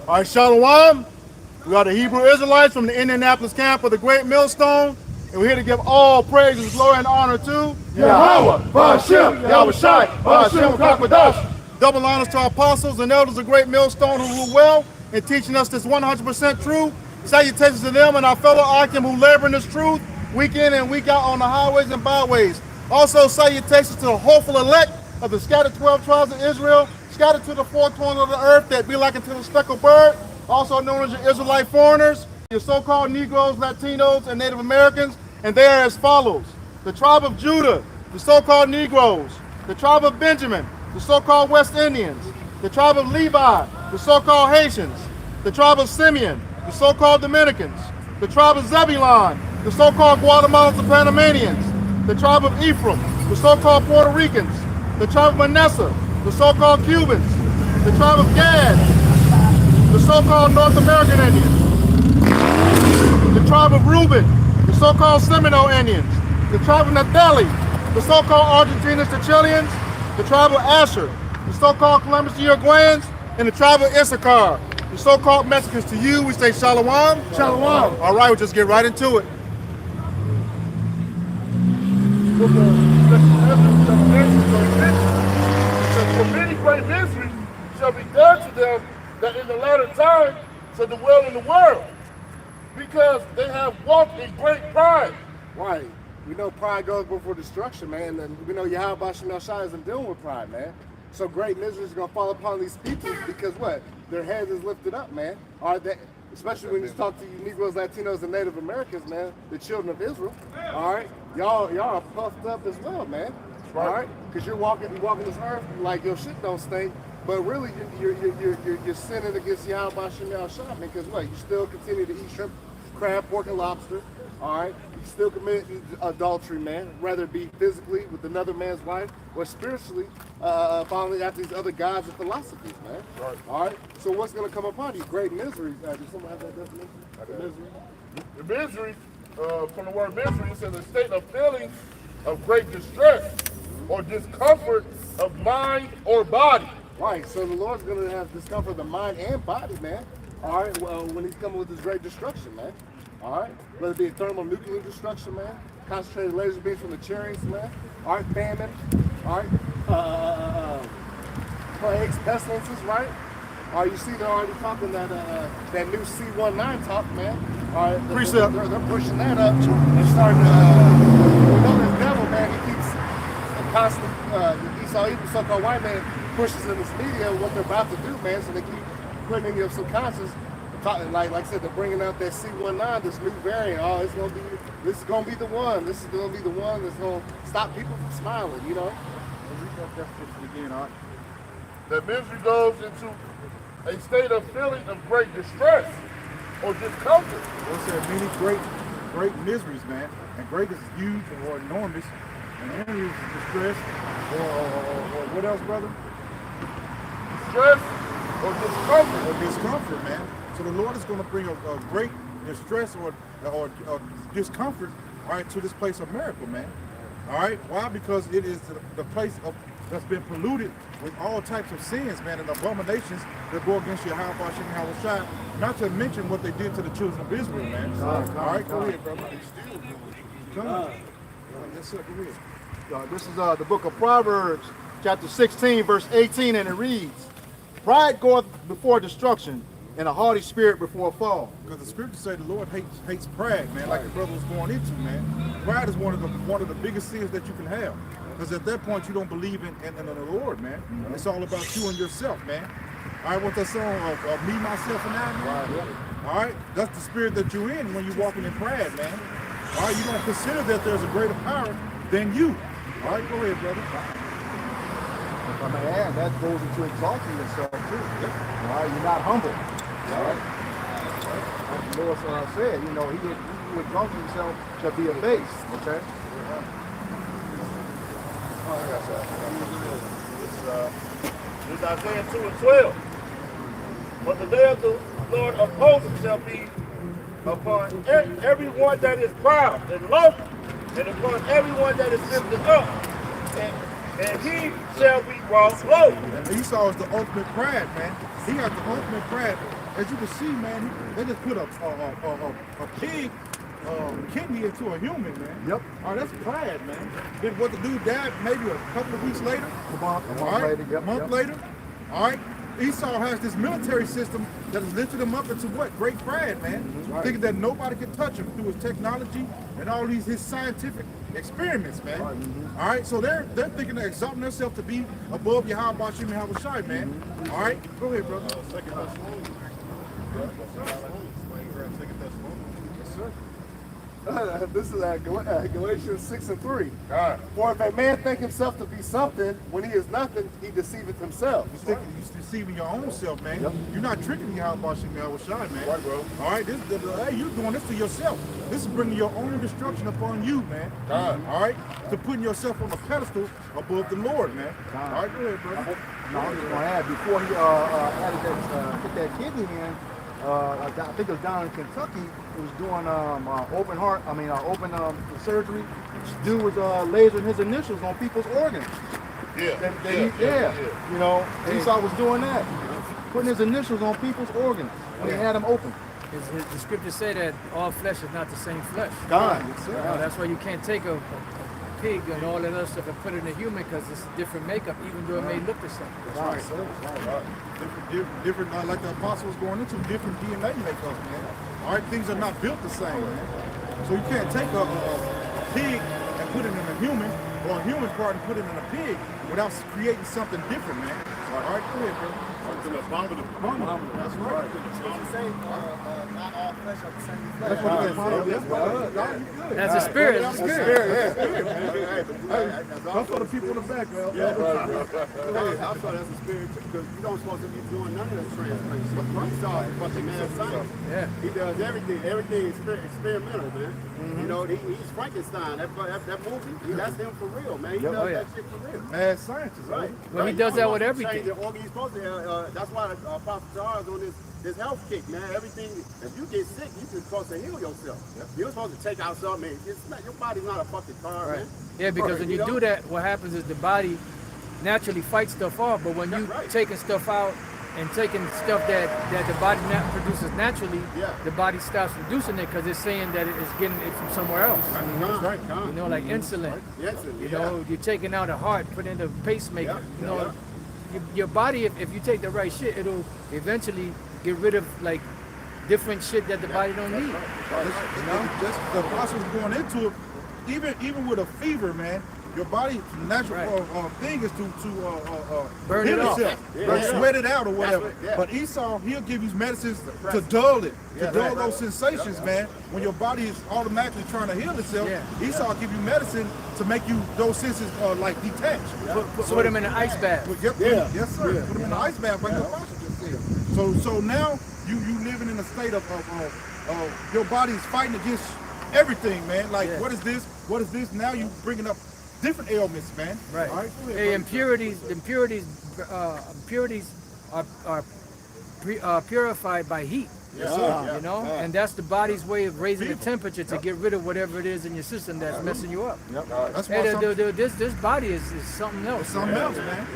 All right, Shalom. We are the Hebrew Israelites from the Indianapolis camp of the Great Millstone, and we're here to give all praises, glory, and honor to Yahweh, Ba'ashem, Yahushai, Ba'ashem, Kakadash. double honors to our apostles and elders of Great Millstone who rule well in teaching us this 100% truth. Salutations to them and our fellow Akim who labor in this truth week in and week out on the highways and byways. Also, salutations to the hopeful elect of the scattered 12 tribes of Israel, scattered to the four corners of the earth that be like unto the speckled bird, also known as your Israelite foreigners, your so-called Negroes, Latinos, and Native Americans, and they are as follows. The tribe of Judah, the so-called Negroes, the tribe of Benjamin, the so-called West Indians, the tribe of Levi, the so-called Haitians, the tribe of Simeon, the so-called Dominicans, the tribe of Zebulon, the so-called Guatemalans and Panamanians, the tribe of Ephraim, the so-called Puerto Ricans, the tribe of Manasseh, the so-called Cubans, the tribe of Gad, the so-called North American Indians, the tribe of Reuben, the so-called Seminole Indians, the tribe of Naphtali, the so-called Argentinians, the Chileans, the tribe of Asher, the so-called Columbus, the Uruguayans, and the tribe of Issachar, the so-called Mexicans. To you, we say Shalom. Shalom. All right, we'll just get right into it. For many great miseries shall be done to them that in the latter time shall dwell in the world, because they have walked in great pride. Right. We know pride goes before destruction, man. And we know Yahweh Ba'ashem Yahushai isn't dealing with pride, man. So great misery is going to fall upon these people because what? Their head is lifted up, man. All right, they, especially when you talk to you Negroes, Latinos, and Native Americans, man, the children of Israel. All right, y'all are puffed up as well, man. All right, because you're walking this earth like your shit don't stink, but really you're sinning against Yahweh Ba'ashem Yahushai, man. Because what? You still continue to eat shrimp, crab, pork, and lobster. All right, you still commit adultery, man, whether it be physically with another man's wife or spiritually, following after these other gods and philosophies, man. Right. All right, so what's going to come upon you? Great misery. Does someone have that definition? Misery. The misery, from the word misery, it says a state of feeling of great distress or discomfort of mind or body. Right, so the Lord's going to have discomfort of the mind and body, man. All right, well, when he's coming with his great destruction, man. All right, whether it be thermonuclear destruction, man, concentrated laser beams from the chariots, man. All right, famine. All right, plagues, pestilences, right? All right, you see they're already talking that that new C-19 talk, man. All right, they're pushing that up and starting to. We know this devil, man. He keeps a constant. Esau, even so-called white man, pushes in this media what they're about to do, man. So they keep putting in your subconscious. Like I said, they're bringing out that C-19, this new variant. Oh, this is gonna be the one. This is gonna be the one that's gonna stop people from smiling. You know. That misery goes into a state of feeling of great distress or discomfort. Well, said many great miseries, man. And great is huge or enormous, and enemies is distress or what else, brother? Stress or discomfort. Or discomfort, man. So the Lord is going to bring a great distress or discomfort, all right, to this place of miracle, man. All right, why? Because it is the place that's been polluted with all types of sins, man, and abominations that go against Yahweh Ba'ashem Yahushai. Not to mention what they did to the children of Israel, man. All right, go ahead, brother. Come on. Yes, sir. Go ahead. This is the book of Proverbs, chapter 16, verse 18, and it reads, "Pride goeth before destruction, and a haughty spirit before a fall." Because the scriptures say the Lord hates pride, man, like the brother was going into, man. Pride is one of the biggest sins that you can have. Because at that point you don't believe in the Lord, man. Mm-hmm. It's all about you and yourself, man. All right, what's that song of me, myself, and I, man? Right, yeah. All right, that's the spirit that you're in when you're walking in pride, man. All right, you don't consider that there's a greater power than you. All right, go ahead, brother. If I may add, that goes into exalting yourself too. All right, you're not humble. All right. Like the Lord said, he who exalts himself shall be abased. Okay. This is Isaiah 2 and 12. But the day of the Lord of hosts shall be upon everyone that is proud and lofty, and upon everyone that is lifted up. And he shall be brought low. And Esau is the ultimate pride, man. He got the ultimate pride. as you can see, man, they just put a pig kidney into a human, man. Yep. All right, that's pride, man. Then what the dude died maybe a couple of weeks later. A month later. Yep. A month later. All right. Esau has this military system that has lifted him up into what? Great pride, man. Right. Thinking that nobody can touch him through his technology and all his scientific experiments, man. Right. All right, so they're thinking of exalting themselves to be above Yahweh Bashim and Havashai, man. All right, go ahead, brother. Second Thessalonians. Yes, sir. This is Galatians 6:3. For if a man think himself to be something, when he is nothing, he deceiveth himself. You're deceiving your own self, man. Yep. You're not tricking Yahweh Bashim and Havashai, man. Right, bro. All right, hey, you're doing this to yourself. This is bringing your own destruction upon you, man. God. All right, to putting yourself on a pedestal above the Lord, man. All right, go ahead, brother. No, I was just going to add, before he added put that kidney in, I think it was down in Kentucky, it was doing open surgery. Dude was lasering his initials on people's organs. Yeah. You know, Esau was doing that, putting his initials on people's organs when he had them open. The scriptures say that all flesh is not the same flesh. God. That's why you can't take a pig and all that other stuff and put it in a human because it's a different makeup, even though it may look the same. Right. Different, like the apostle was going into, different DNA makeup, man. All right, things are not built the same, man. So you can't take a pig and put it in a human, or a human part and put it in a pig without creating something different, man. All right, go ahead, brother. It's an abominable. That's right. Not all flesh are the same flesh. That's what it is. That's a spirit. That's a spirit. That's for the people in the back, man. I thought that's a spirit too, because you don't supposed to be doing none of that translation. He saw it, but the man science. Yeah. He does everything. Everything is experimental, man. You know, he's Frankenstein. That movie, that's him for real, man. He does that shit for real. Mad scientist, Right. Well, he does that with everything. Change the organ. He's supposed to have, that's why Apostle Charles on this health kick, man. Everything, if you get sick, you're supposed to heal yourself. You're supposed to take out something. It's not, your body's not a fucking car, man. Yeah, because when you do that, what happens is the body naturally fights stuff off. But when you taking stuff out and taking stuff that the body produces naturally, the body stops producing it because it's saying that it's getting it from somewhere else. Right. You know, like insulin. You know, you're taking out a heart, putting in the pacemaker. You know, your body, if you take the right shit, it'll eventually get rid of like different shit that the body don't need. Just the process going into it, even with a fever, man. Your body's natural thing is to Burn heal it off. itself, sweat it out or whatever. But Esau, he'll give you medicines to dull it, to dull those sensations, man. When your body is automatically trying to heal itself, Esau give you medicine to make you those senses like detached. Put them in an ice bath. Yes, sir. Put them in the ice bath, like the apostle just said. So now you living in a state of your body's fighting against everything, man. Like what is this? What is this? Now you bringing up different ailments, man. Right. All right. Hey, impurities are purified by heat. Yes, sir. You know, and that's the body's way of raising the temperature to get rid of whatever it is in your system that's messing you up. That's Hey, why this body is something else. something else, man.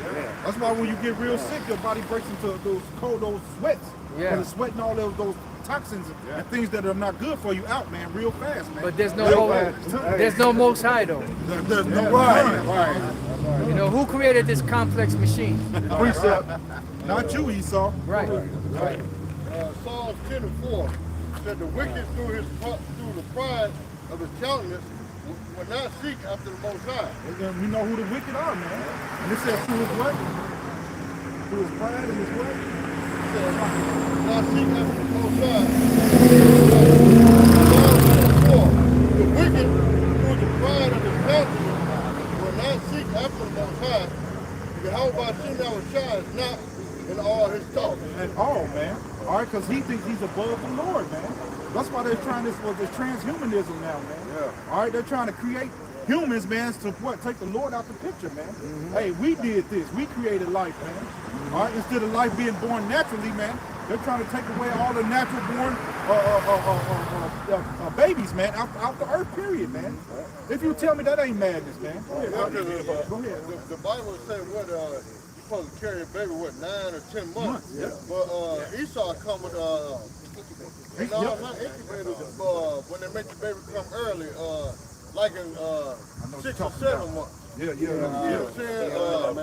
That's why when you get real sick, your body breaks into those sweats. Yeah. It's sweating all those toxins and things that are not good for you out, man, real fast, man. But there's no Most High though. There's no right. You know, who created this complex machine? Precept. Not you, Esau. Right. Psalms 10:4 said the wicked through the pride of his countenance will not seek after the Most High. And then we know who the wicked are, man. And it says through his what? Through his pride and his what? Not seek after the Most High. Psalms 10:4 the wicked through the pride of his countenance will not seek after the Most High. Yahweh is not in all his talk. At all, man. All right, because he thinks he's above the Lord, man. That's why they're trying this transhumanism now, man. All right, they're trying to create humans, man, to take the Lord out the picture, man. Hey, we did this. We created life, man. All right, instead of life being born naturally, man, they're trying to take away all the natural born babies, man, out the earth, period, man. If you tell me that ain't madness, man. Go ahead. The Bible said what? supposed to carry a baby with 9 or 10 months. But Esau come with not incubators. When they make the baby come early, like in 6 or 7 months. Yeah. You know what I'm saying? No.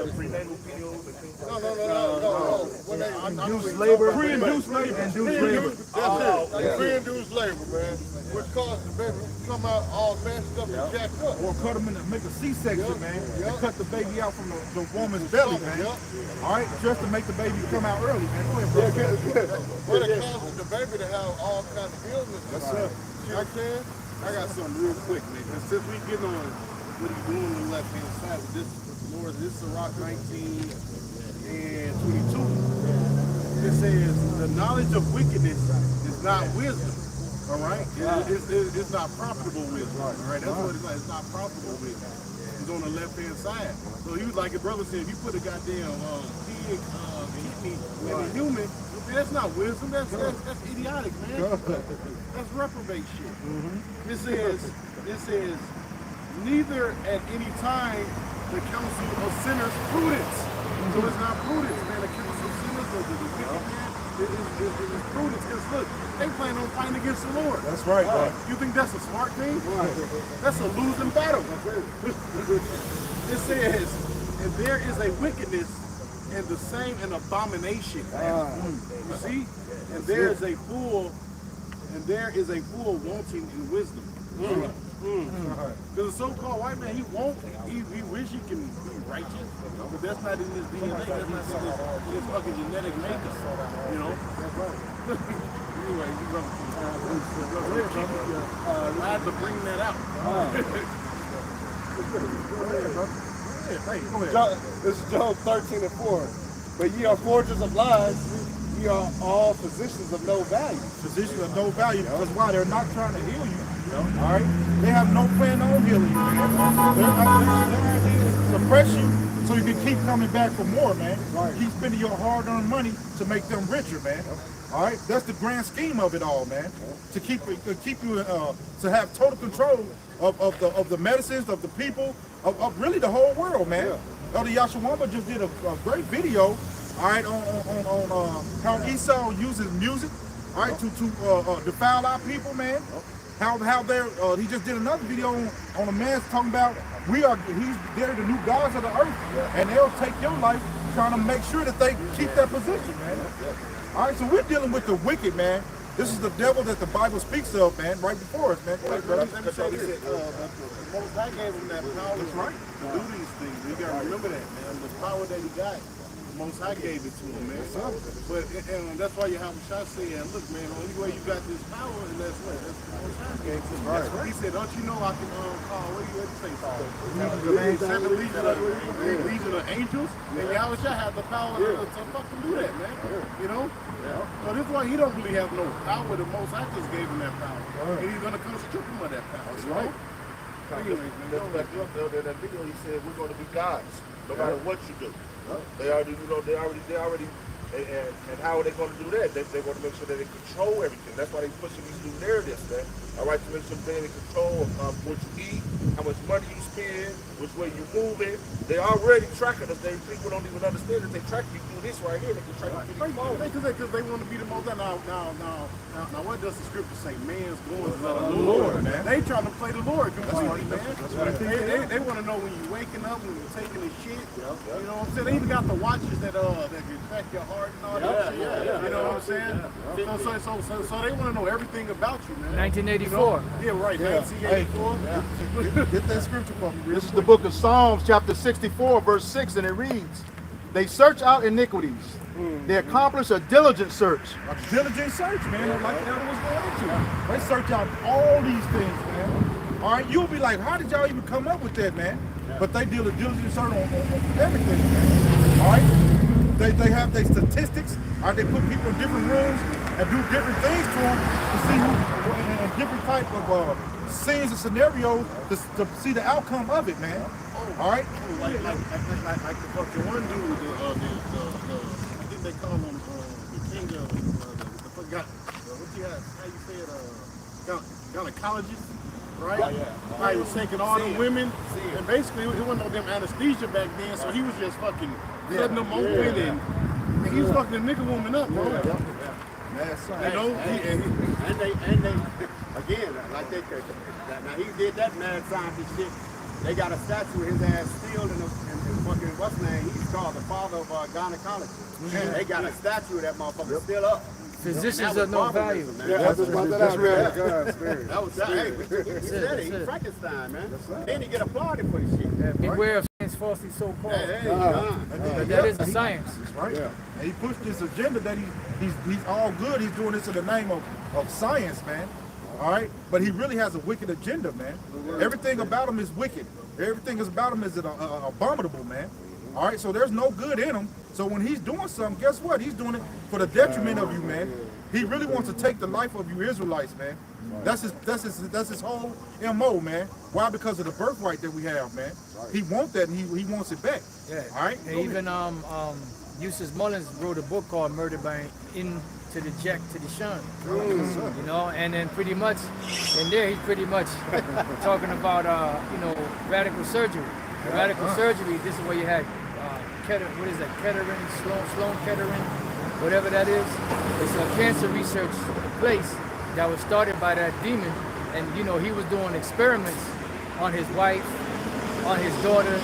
When they Induced labor. Pre-induced labor. Induced labor. That's it. Pre-induced labor, man. Which causes the baby to come out all messed up and jacked up. Or cut them in and make a C-section, man. And cut the baby out from the woman's belly, man. All right, just to make the baby come out early, man. Go ahead, bro. But it causes the baby to have all kinds of illnesses. Yes, sir. You know what I'm saying? I got something real quick, man. 'Cause since we getting on what he's doing on the left hand side with this Lord, this is Sirach 19 and 22. It says the knowledge of wickedness is not wisdom. All right, it's not profitable wisdom. All right, that's what it's like. It's not profitable wisdom. It's on the left hand side. So he was like your brother said, if you put a goddamn pig kidney in a human, man, that's not wisdom. That's idiotic, man. That's reprobate shit. It says neither at any time the counsel of sinners prudence. So it's not prudence, man. The counsel of sinners or the wicked man is prudence. Because look, they plan on fighting against the Lord. That's right, bro. You think that's a smart thing? That's a losing battle. It says, and there is a wickedness and the same an abomination. You see? And there is a fool wanting in wisdom. Because the so-called white man, he wish he can be righteous, but that's not in his DNA, that's not in his fucking genetic makeup, you know? Anyway, glad to bring that out. This is Job 13 and 4. But ye are forgers of lies, ye are all physicians of no value. Physicians of no value, because why? They're not trying to heal you. All right? They have no plan on healing you, man. Their idea is to suppress you so you can keep coming back for more, man. Keep spending your hard-earned money to make them richer, man. All right? That's the grand scheme of it all, man. To keep you, to have total control of the medicines, of the people, of really the whole world, man. Elder Yashawamba just did a great video, all right, on how Esau uses music, all right, to defile our people, man. How they're he just did another video on a man talking about they're the new gods of the earth, and they'll take your life trying to make sure that they keep that position, man. All right, so we're dealing with the wicked, man. This is the devil that the Bible speaks of, man, right before us, man. Let me say this. The Most High gave him that power to do these things. You got to remember that, man. The power that he got, the Most High gave it to him, man. But and that's why you have a shot saying, look, man, the only way you got this power, and that's what the Most High gave to him. He said, don't you know I can call, what do you say? 7 legion of angels, and Yahushua have the power to fucking do that, man. You know? So this is why he don't really have no power. The Most High just gave him that power. And he's going to come strip him of that power. That's right. Anyways, man, that video, he said, we're going to be gods, no matter what you do. They already, and how are they going to do that? They want to make sure that they control everything. That's why they pushing these new narratives, man. All right, to make sure they're in control of what you eat, how much money you spend, which way you moving. They already tracking us. People don't even understand that they track you through this right here. They can track you through this. Because they want to be the most. Now, what does the scripture say? Man's going to the Lord, man. They trying to play the Lord completely, man. They want to know when you're waking up, when you're taking a shit. You know what I'm saying? They even got the watches that can track your heart and all that shit. You know what I'm saying? So they want to know everything about you, man. 1984. Yeah, right. 1984. Get that scripture from me. This is the book of Psalms, chapter 64, verse 6, and it reads, they search out iniquities. They accomplish a diligent search. A diligent search, man, like the other was going into. They search out all these things, man. All right, you'll be like, how did y'all even come up with that, man? But they deal a diligent search on everything, man. All right? They have their statistics. All right, they put people in different rooms and do different things to them to see who, and different type of scenes and scenarios to see the outcome of it, man. All right? Like the fucking one dude, I think they call him the king of the forgot. How you say it? Gynecologist. right? Right, he was taking all the women, and basically it wasn't no damn anesthesia back then, so he was just fucking cutting them open, and he was fucking the nigga woman up, bro. Mad science. You know, And they again, like they could. Now he did that mad scientist shit. They got a statue of his ass still in fucking what's his name? He's called the father of gynecology. They got a statue of that motherfucker still up. Physicians of no value. That's real. That was that. Hey, he said it. He's it. Frankenstein, man. Then he get applauded for this shit. Beware of science falsely so called. That is the science. That's right. Yeah. And he pushed this agenda that he's all good. He's doing this in the name of science, man. All right, but he really has a wicked agenda, man. Everything about him is wicked. Everything about him is abominable, man. All right, so there's no good in him. So when he's doing something, guess what? He's doing it for the detriment of you, man. He really wants to take the life of you Israelites, man. That's his whole MO, man. Why? Because of the birthright that we have, man. He wants that, and he wants it back. Yeah. All right. And even Eustace Mullins wrote a book called Murder by To the Jack to the Shun, you know, and then pretty much in there he's pretty much talking about radical surgery. Radical surgery. This is where you had what is that? Kettering, Sloan Kettering, whatever that is. It's a cancer research place that was started by that demon, and you know he was doing experiments on his wife, on his daughter.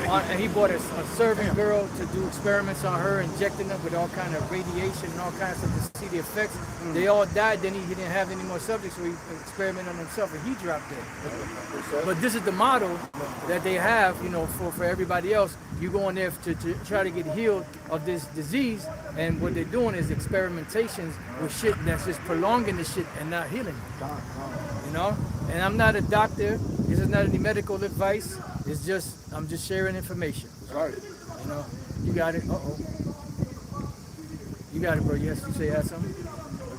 And he bought a servant girl to do experiments on her, injecting them with all kind of radiation and all kinds of stuff to see the effects. They all died. Then he didn't have any more subjects, so he experimented on himself, and he dropped dead. But this is the model that they have, you know, for everybody else. You go in there to try to get healed of this disease, and what they're doing is experimentations with shit that's just prolonging the shit and not healing it. You know? And I'm not a doctor. This is not any medical advice. It's just, I'm just sharing information. Right. You know, you got it. You got it, bro. Yes, you say you had something?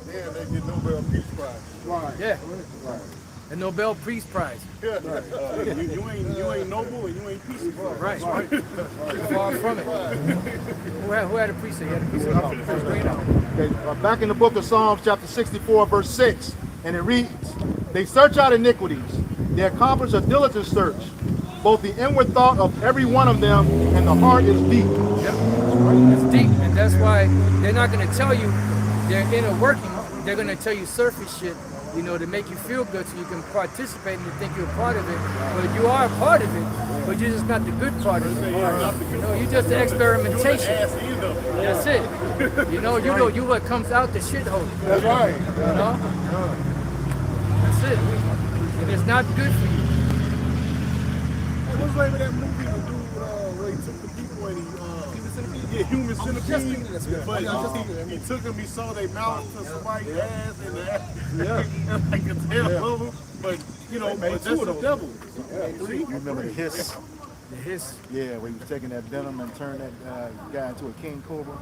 Then they get Nobel Peace Prize. Right. Yeah. Right. The Nobel Peace Prize. you ain't noble and you ain't peaceful. Right. Far from it. Who had a priest? He had a priest. Okay, back in the book of Psalms, chapter 64, verse 6, and it reads, "They search out iniquities. They accomplish a diligent search. Both the inward thought of every one of them and the heart is deep." Yep. It's deep, and that's why they're not going to tell you their inner working. They're going to tell you surface shit, you know, to make you feel good so you can participate and you think you're a part of it. But you are a part of it, but you're just not the good part of it. You know, you're just the experimentation. That's it. You know, you what comes out the shithole. That's right. You know? That's it. And it's not good for you. What's the name of that movie the dude where he took the people and Human Centipede? But he took them, he saw their mouth to somebody's ass and the ass, like a tail over. But, you know, but that's the devil. You remember the hiss? The hiss. Yeah, where he was taking that venom and turning that guy into a king cobra.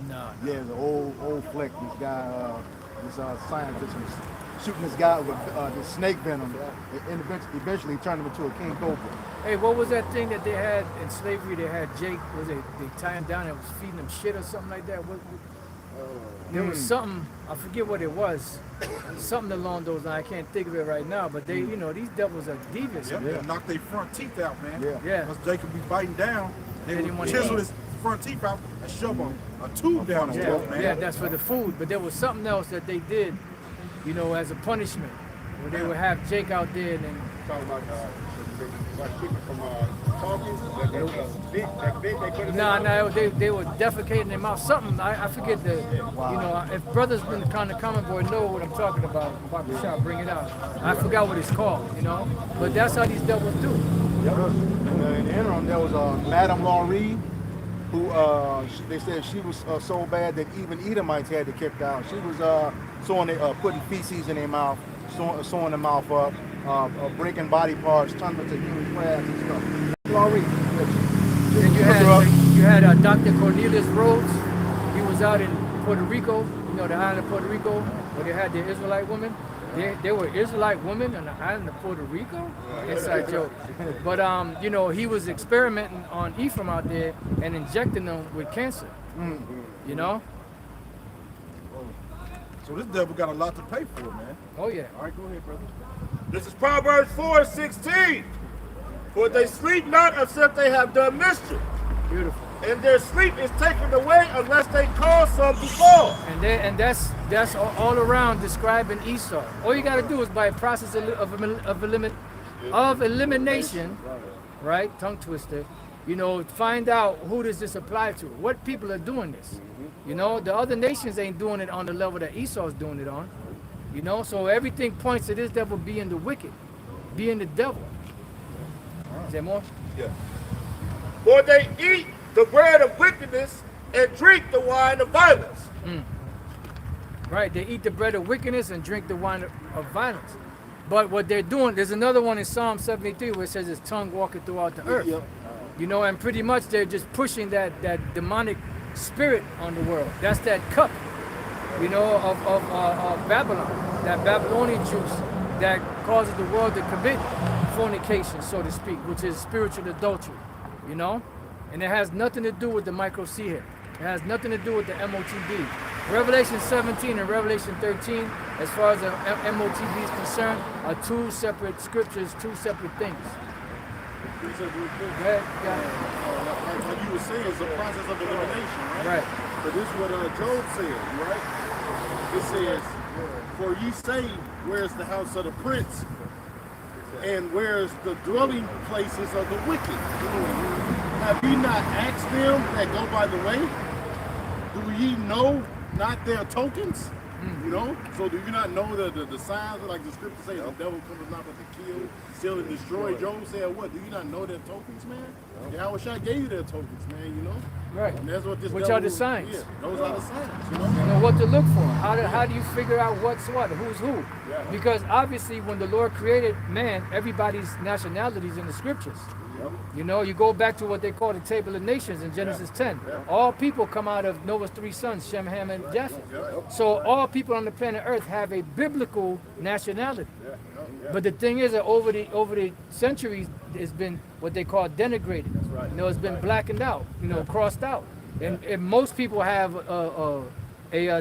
No. Yeah, it was an old flick. This guy, this scientist was shooting this guy with this snake venom, and eventually turned him into a king cobra. Hey, what was that thing that they had in slavery? They had Jake, they tied him down and was feeding him shit or something like that? There was something, I forget what it was, something along those lines. I can't think of it right now, but they, you know, these devils are devious. Yeah. Knock their front teeth out, man. Yeah. Because they could be biting down. They didn't want would to chisel eat. his front teeth out and shove a tube down his throat, man. Yeah, that's for the food. But there was something else that they did, you know, as a punishment, where they would have Jake out there and then. Talking about people from talking, that big, they put it No, they were defecating in their mouth. Something, I forget the, you know, if brothers in the kind of common boy know what I'm talking about shop, bring it out. I forgot what it's called, you know, but that's how these devils do. In the interim, there was Madame Laurie, who they said she was so bad that even Edomites had to kick out. She was putting feces in their mouth, sewing their mouth up, breaking body parts, turning them to human crabs and stuff. Laurie. And you had Dr. Cornelius Rhodes. He was out in Puerto Rico, you know, the island of Puerto Rico, where they had the Israelite women. There were Israelite women on the island of Puerto Rico. Inside joke. But you know, he was experimenting on Ephraim out there and injecting them with cancer. You know? So this devil got a lot to pay for, man. Oh yeah. All right, go ahead, brother. This is Proverbs 4:16. For they sleep not except they have done mischief, Beautiful. and their sleep is taken away unless they cause some to fall. And that's all around describing Esau. All you got to do is by a process of elimination, right? Tongue twister. You know, find out who does this apply to. What people are doing this. You know, the other nations ain't doing it on the level that Esau's doing it on. You know, so everything points to this devil being the wicked, being the devil. Is there more? Yeah. For they eat the bread of wickedness and drink the wine of violence. Right, they eat the bread of wickedness and drink the wine of violence. But what they're doing, there's another one in Psalm 73 where it says his tongue walking throughout the earth. You know, and pretty much they're just pushing that demonic spirit on the world. That's that cup, you know, of Babylon, that Babylonian juice that causes the world to commit fornication, so to speak, which is spiritual adultery, you know? And it has nothing to do with the micro-C here. It has nothing to do with the MOTB. Revelation 17 and Revelation 13, as far as the MOTB is concerned, are two separate scriptures, two separate things. He said, real quick, Go ahead, like you were saying, it's a process of elimination, right? Right. But this is what Job said, right? It says, for ye say, where's the house of the prince? And where's the dwelling places of the wicked? Have ye not asked them that go by the way? Do ye know not their tokens? You know? So do you not know the signs, like the scripture says, the devil comes not but to kill, steal, and destroy? Job said what? Do you not know their tokens, man? Yahweh Shai gave you their tokens, man, you know? Right. And that's what this Which devil, are the signs. Yeah, those are the signs, you know? You know what to look for. How do you figure out what's what, who's who? Because obviously when the Lord created man, everybody's nationalities in the scriptures. You know, you go back to what they call the Table of Nations in Genesis 10. All people come out of Noah's three sons, Shem, Ham, and Japheth. So all people on the planet Earth have a biblical nationality. But the thing is that over the centuries, it's been what they call denigrated. You know, it's been blackened out, you know, crossed out. And most people have a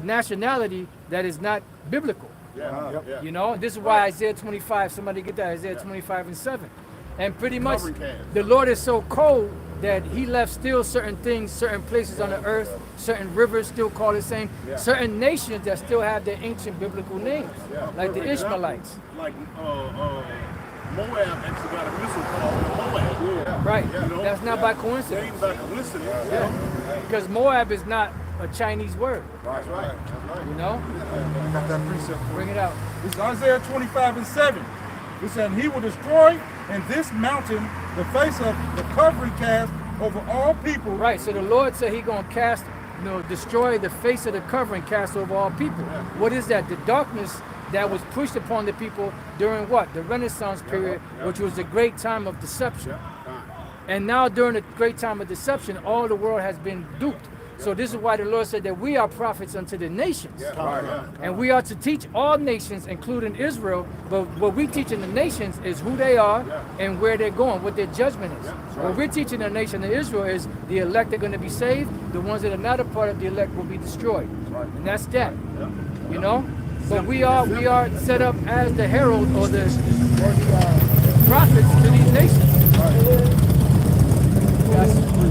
nationality that is not biblical. You know, this is why Isaiah 25, somebody get that, Isaiah 25 and 7. And pretty much the Lord is so cold that he left still certain things, certain places on the earth, certain rivers still call the same, certain nations that still have their ancient biblical names, like the Ishmaelites. Like Moab actually got a missile called Moab. Right, You know? that's not by They coincidence. ain't by coincidence. You know? Because Moab is not a Chinese word, That's right. you know? Got that precept. Bring it out. This is Isaiah 25 and 7. It said, he will destroy in this mountain the face of the covering cast over all people. Right, so the Lord said he going to cast, you know, destroy the face of the covering cast over all people. What is that? The darkness that was pushed upon the people during what? The Renaissance period, which was the great time of deception. And now during the great time of deception, all the world has been duped. So this is why the Lord said that we are prophets unto the nations. And we are to teach all nations, including Israel. But what we teach in the nations is who they are and where they're going, what their judgment is. What we're teaching the nation of Israel is the elect are going to be saved. The ones that are not a part of the elect will be destroyed. And that's that. You know? But we are set up as the herald or the prophets to these nations.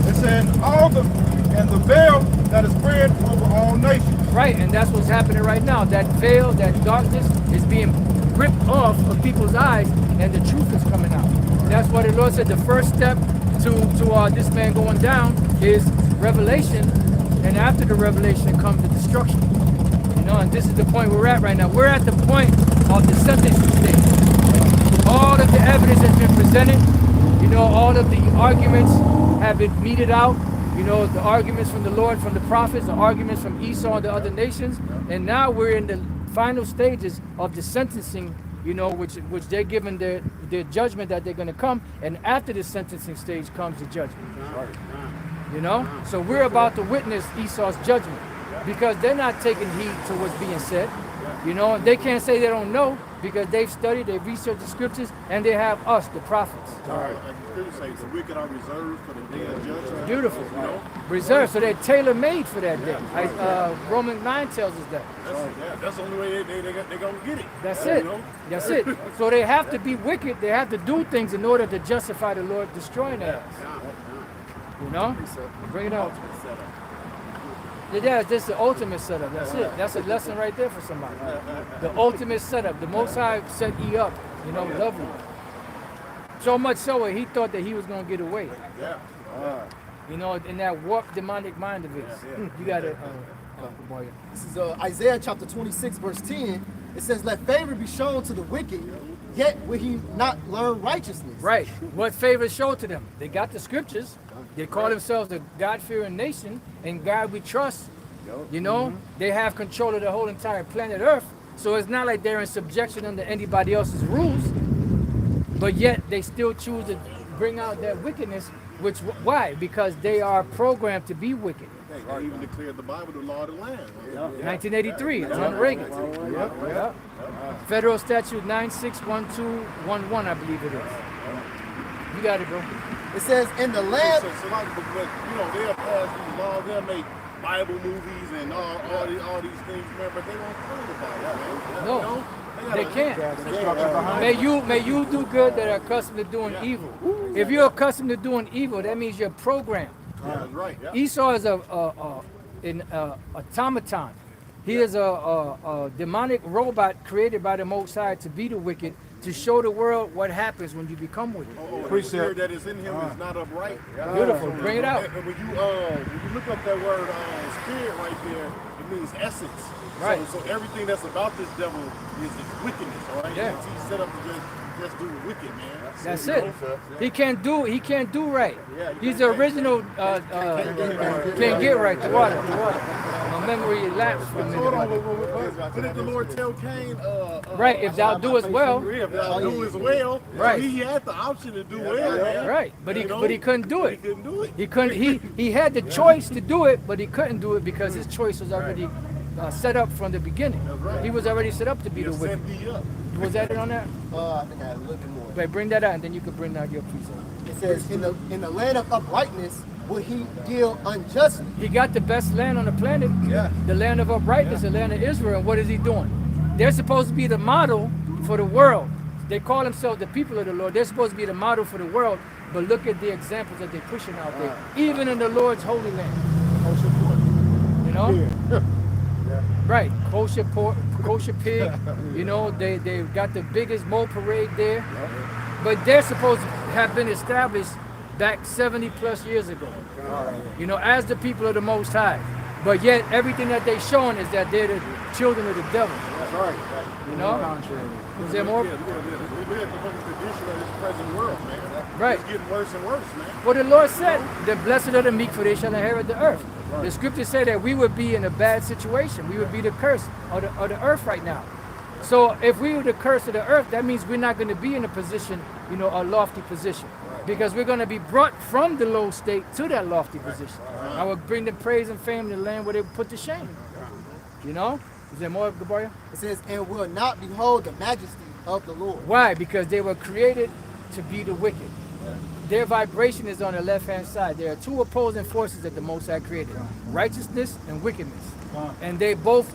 It said, and the veil that is spread over all nations. Right, and that's what's happening right now. That veil, that darkness is being ripped off of people's eyes, and the truth is coming out. That's why the Lord said the first step to this man going down is revelation, and after the revelation comes the destruction. You know, and this is the point we're at right now. We're at the point of the sentencing stage. All of the evidence has been presented. You know, all of the arguments have been meted out. You know, the arguments from the Lord, from the prophets, the arguments from Esau and the other nations. And now we're in the final stages of the sentencing, you know, which they're given their judgment that they're going to come. And after the sentencing stage comes the judgment. You know? So we're about to witness Esau's judgment because they're not taking heed to what's being said. You know, they can't say they don't know because they've studied, they've researched the scriptures, and they have us, the prophets. All right. Like the say, the wicked are reserved for the day of judgment. Beautiful. You know? Reserved, so they're tailor-made for that day. Romans 9 tells us that. That's the only way they're going to get it. That's You it. know? That's it. So they have to be wicked. They have to do things in order to justify the Lord destroying their ass. You know? Bring it up. Yeah, this is the ultimate setup. That's it. That's a lesson right there for somebody. The ultimate setup. The Most High set E up, you know, lovely. So much so he thought that he was going to get away. Yeah. You know, in that warped demonic mind of his. You got to, boy. This is Isaiah chapter 26, verse 10. It says, let favor be shown to the wicked, yet will he not learn righteousness. Right. What favor showed to them? They got the scriptures. They call themselves a God-fearing nation, and God we trust. You know, they have control of the whole entire planet Earth. So it's not like they're in subjection under anybody else's rules, but yet they still choose to bring out that wickedness. Which why? Because they are programmed to be wicked. They even declared the Bible the law of the land. 1983, it's on Reagan. Yep. Federal Statute 961211, I believe it is. You got it, bro. It says, in the land... So like, but, you know, they'll pass these laws, they'll make Bible movies and all these things, man, but they won't tell the Bible, man. No. You know? They can't. May you do good that are accustomed to doing evil. If you're accustomed to doing evil, that means you're programmed. That's right. Yeah. Esau is an automaton. He is a demonic robot created by the Most High to be the wicked, to show the world what happens when you become wicked. The spirit that is in him is not upright. Beautiful. Bring it out. And when you look up that word spirit right there, it means essence. Right. So everything that's about this devil is wickedness, all right? Yeah. He's set up to just do wicked, man. That's it. He can't do right. He's the original can't get right. The water. My memory lapsed for a minute. Hold on, what did the Lord tell Cain? Right, if thou doest well. If thou doest well, Right. So he had the option to do well, man. Right, but he couldn't do it. He couldn't do it. He couldn't. He had the choice to do it, but he couldn't do it because his choice was already set up from the beginning. He was already set up to be the He'll wicked. set thee up. Was that it on that? I think I had a little bit more. Wait, bring that out, and then you can bring out your precept. It says, in the land of uprightness will he deal unjustly. He got the best land on the planet. Yeah. The land of uprightness, the land of Israel. And what is he doing? They're supposed to be the model for the world. They call themselves the people of the Lord. They're supposed to be the model for the world. But look at the examples that they're pushing out there, even in the Lord's holy land. You know? Right, kosher pork, kosher pig. You know, they've got the biggest mole parade there. But they're supposed to have been established back 70 plus years ago. You know, as the people of the Most High. But yet everything that they're showing is that they're the children of the devil. That's right. You know? Is there more? We're at the fucking condition of this present world, man. Right. It's getting worse and worse, man. Well, the Lord said, the blessed are the meek, for they shall inherit the earth. The scriptures say that we would be in a bad situation. We would be the curse of the earth right now. So if we were the curse of the earth, that means we're not going to be in a position, you know, a lofty position. Because we're going to be brought from the low state to that lofty position. I will bring the praise and fame to the land where they put to shame. You know? Is there more, Gabriel? It says, and will not behold the majesty of the Lord. Why? Because they were created to be the wicked. Their vibration is on the left-hand side. There are two opposing forces that the Most High created. Righteousness and wickedness. And they both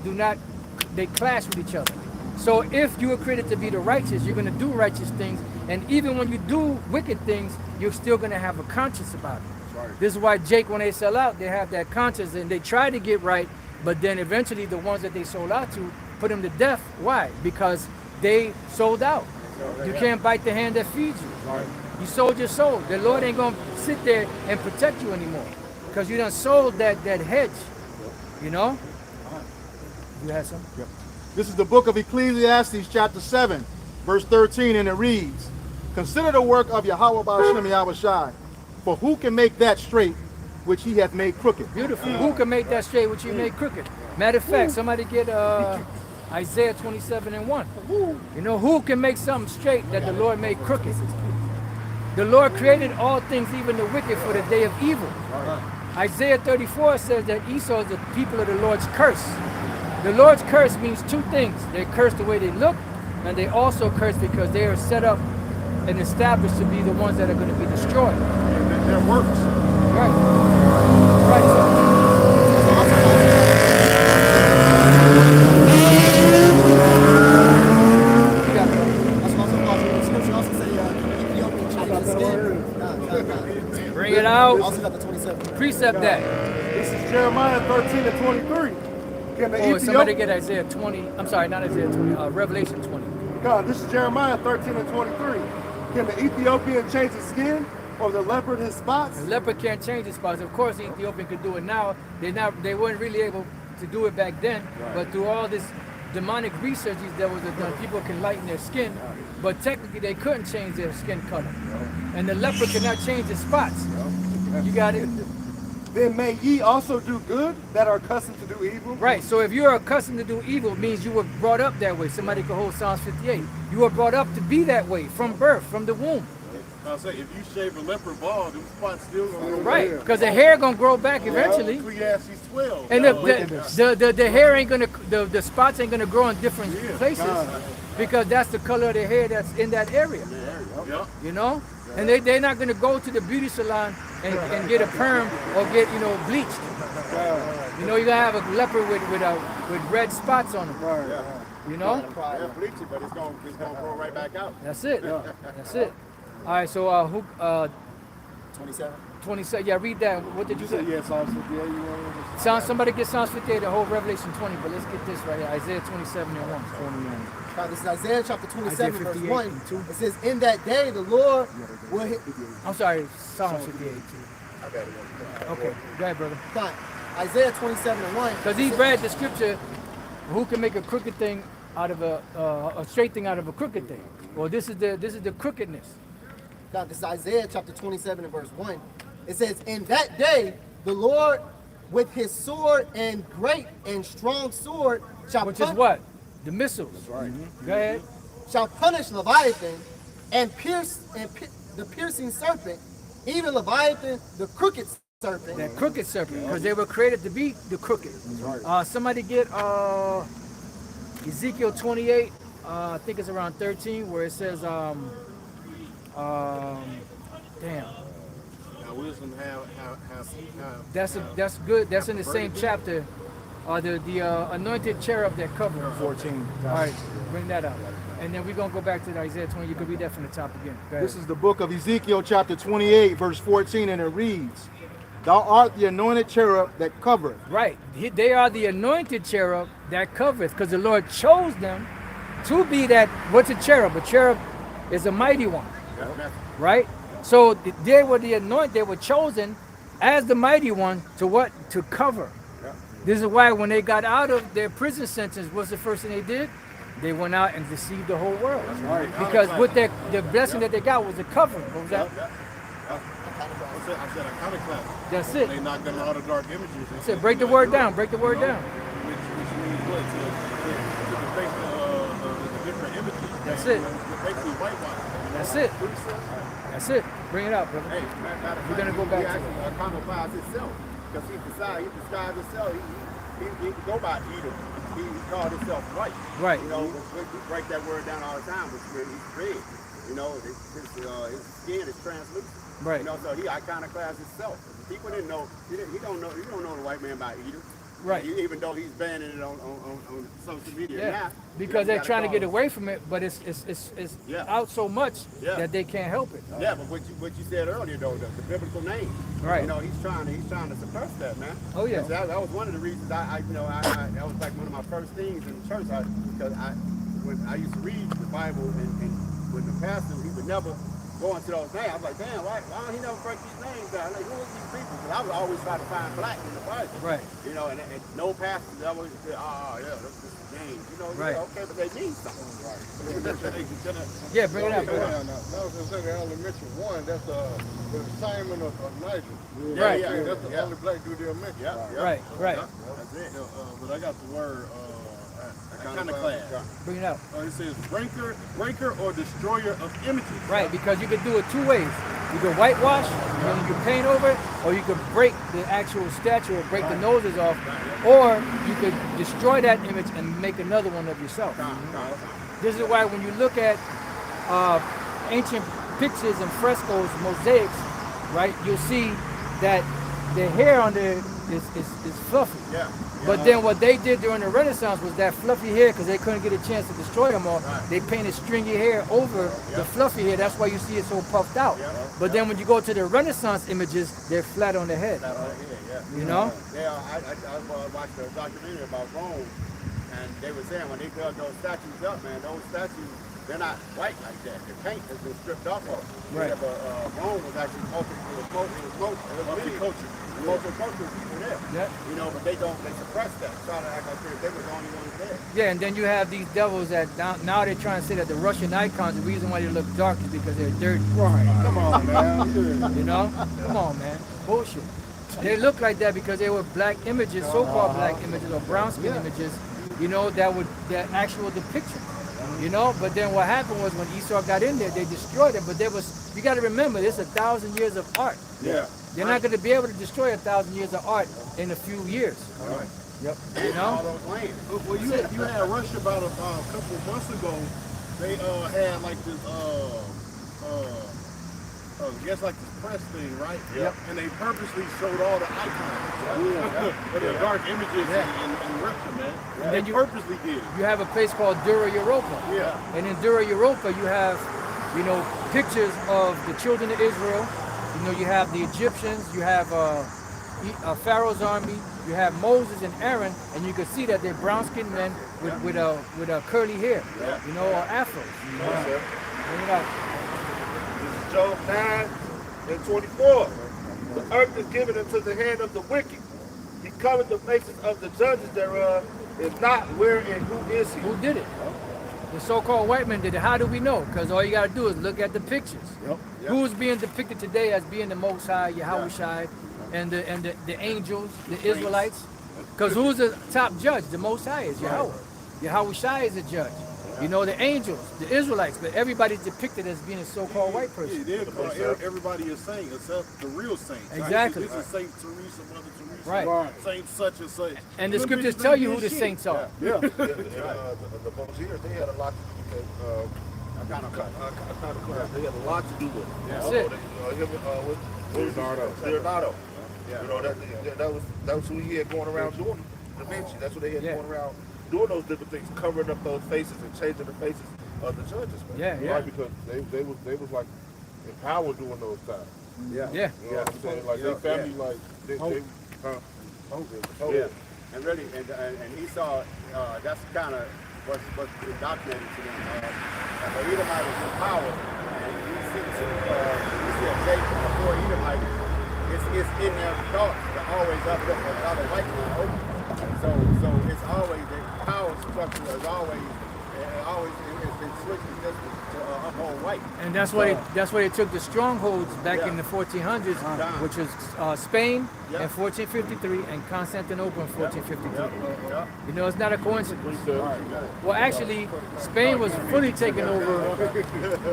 they clash with each other. So if you were created to be the righteous, you're going to do righteous things. And even when you do wicked things, you're still going to have a conscience about it. This is why Jake, when they sell out, they have that conscience and they try to get right, but then eventually the ones that they sold out to put them to death. Why? Because they sold out. You can't bite the hand that feeds you. You sold your soul. The Lord ain't going to sit there and protect you anymore because you done sold that hedge. You know? You had some? Yep. This is the book of Ecclesiastes, chapter 7, verse 13, and it reads, consider the work of Yahweh Ba'ashem Yahushai, for who can make that straight which he hath made crooked? Beautiful. Who can make that straight which he made crooked? Matter of fact, somebody get Isaiah 27 and 1. You know, who can make something straight that the Lord made crooked? The Lord created all things, even the wicked, for the day of evil. Isaiah 34 says that Esau is the people of the Lord's curse. The Lord's curse means two things. They're cursed the way they look, and they also curse because they are set up and established to be the ones that are going to be destroyed. That works. Right. Right. You got it. That's what I'm talking about. The scripture also say Ethiopian change his skin. Bring it I out. also got the 27. Precept that. This is Jeremiah 13 and 23. Can the Oh, somebody Ethiopian... get Isaiah 20. I'm sorry, not Isaiah 20. Revelation 20. God, this is Jeremiah 13 and 23. Can the Ethiopian change his skin, or the leopard his spots? The leopard can't change his spots. Of course, the Ethiopian could do it now. They weren't really able to do it back then. But through all this demonic research that was done, people can lighten their skin. But technically, they couldn't change their skin color. And the leopard cannot change his spots. You got it? Then may ye also do good that are accustomed to do evil? Right. So if you're accustomed to do evil, it means you were brought up that way. Somebody could hold Psalms 58. You were brought up to be that way from birth, from the womb. I say, if you shave a leopard bald, them spots still gonna grow. Right. Because the hair gonna grow back eventually. Ecclesiastes 12. And the hair ain't gonna, the spots ain't gonna grow in different places because that's the color of the hair that's in that area. Yep. You know? And they're not gonna go to the beauty salon and get a perm or get, bleached. You know, you're gonna have a leopard with red spots on them. You know? Yeah, bleach it, but it's gonna grow right back out. That's it. That's it. All right, so 27. 27. Yeah, read that. What did you say? Yeah, Psalms 58. You want Somebody get Psalms 58, the whole Revelation 20, but let's get this right here. Isaiah 27 and 1. Now, this is Isaiah chapter 27, Isaiah verse 58 1. and 2. It says, in that day the Lord will hit. I'm sorry, Psalms 58 too. Okay, go ahead, brother. Fine. Isaiah 27 and 1. Because he read the scripture, who can make a crooked thing out of a straight thing out of a crooked thing? Well, this is the crookedness. Now, this is Isaiah chapter 27 and verse 1. It says, in that day the Lord with his sword and great and strong sword shall Which is what? The missiles. That's right. Go ahead. Shall punish Leviathan and the piercing serpent, even Leviathan, the crooked serpent. That crooked serpent, because they were created to be the crooked. Somebody get Ezekiel 28, I think it's around 13, where it says, damn. Now, wisdom have That's good. That's in the same chapter. The anointed cherub that covered. 14. All right, bring that up. And then we're going to go back to the Isaiah 20. You can read that from the top again. Go ahead. This is the book of Ezekiel chapter 28, verse 14, and it reads, Thou art the anointed cherub that covereth. Right. They are the anointed cherub that covereth, because the Lord chose them to be that. What's a cherub? A cherub is a mighty one. Right? So they were the anointed, they were chosen as the mighty one to what? To cover. This is why when they got out of their prison sentence, what's the first thing they did? They went out and deceived the whole world. Because with the blessing that they got was a covering. What was that? I said iconoclast. That's it. They knocked down all the dark images. I said, break the word down. Break the word down. Which means what? To depict the different images. That's it. Basically whitewash. That's it. That's it. Bring it out, brother. Hey, We're gonna go back to it. iconoclast itself. Because he described himself. He didn't go by Edom. He called himself white. Right. You know, we break that word down all the time, which means he's red. You know, his skin is translucent. Right. You know, so he iconoclast himself. People didn't know. He don't know the white man by Edom. Right. Even though he's banning it on social media Yeah. now. Because they're trying to get away from it, but it's out so much that they can't help it. Yeah, but what you said earlier though, the biblical name. Right. You know, he's trying to suppress that, man. Oh yeah. That was one of the reasons that was like one of my first things in church. Because when I used to read the Bible and when the pastor, he would never go into those names. I was like, damn, why don't he never break these names down? Like, who are these people? Because I was always trying to find black in the Bible. Right. You know, and no pastor that always say, that's just names. You know, right. Okay, but they mean something. Right. Yeah, bring it up. That was in the elementary one. That's the assignment of Nigel. Right. That's the only black dude they'll mention. Right. That's it. But I got the word iconoclast. Bring it out. It says ranker or destroyer of images. Right, because you could do it two ways. You could whitewash, and you could paint over it, or you could break the actual statue or break the noses off, or you could destroy that image and make another one of yourself. This is why when you look at ancient pictures and frescoes, mosaics, right, you'll see that the hair on there is fluffy. Yeah. But then what they did during the Renaissance was that fluffy hair, because they couldn't get a chance to destroy them all, they painted stringy hair over the fluffy hair. That's why you see it so puffed out. But then when you go to the Renaissance images, they're flat on the head. You know? Yeah, I watched a documentary about Rome, and they were saying when they built those statues up, man, those statues, they're not white like that. The paint has been stripped off of them. Right. Yeah, but Rome was actually multicultural people there. Yeah. You know, but they suppress that. Try to act like they were the only ones there. Yeah, and then you have these devils that now they're trying to say that the Russian icons, the reason why they look dark is because they're dirty. Right. Come on, man. You know? Come on, man. Bullshit. They look like that because they were black images, so-called black images or brown skin images, you know, that actual depiction. You know, but then what happened was when Esau got in there, they destroyed it. But you got to remember, there's 1,000 years of art. Yeah. They're not going to be able to destroy 1,000 years of art in a few years. Right. Yep. And You know? all those lands. Well, you had Russia about a couple of months ago. They had like this I guess like this press thing, right? Yep. And they purposely showed all the icons, but the dark images in Russia, man. And They then purposely did it. You have a place called Dura Europa. Yeah. And in Dura Europa, you have, you know, pictures of the children of Israel. You know, you have the Egyptians, you have Pharaoh's army, you have Moses and Aaron, and you can see that they're brown-skinned men with curly hair, you know, or afros. Bring it out. This is Job 9 and 24. The earth is given into the hand of the wicked. He covered the faces of the judges thereof. If not, where and who is he? Who did it? The so-called white man did it. How do we know? Because all you got to do is look at the pictures. Who's being depicted today as being the Most High, Yahweh Shai, and the angels, the Israelites? Because who's the top judge? The Most High is Yahweh. Yahweh Shai is the judge. You know, the angels, the Israelites, but everybody's depicted as being a so-called white person. Yeah, everybody is saint except the real saints. Exactly. This is Saint Teresa, Mother Teresa. Right. Saint such and such. And the scriptures tell you who the saints are. Yeah. The Mosaics, they had a lot to do with they had a lot to do with it. That's it. Leonardo. You know, that was who he had going around doing Da Vinci. That's what they had going around doing those different things, covering up those faces and changing the faces of the judges, man. Yeah. Right, because they was like in power during those times. Yeah. You know what I'm saying? Like their family, like they And really, and Esau, that's kind of what's indoctrinated to them. But Edomite is in power, and you see a Jacob before Edomite, it's in their thoughts to always uplift another white man over. So it's always the power structure is always it's been switching just to uphold white. And that's why they took the strongholds back in the 1400s, which was Spain in 1453 and Constantinople in 1453. You know, it's not a coincidence. Well, actually, Spain was fully taken over.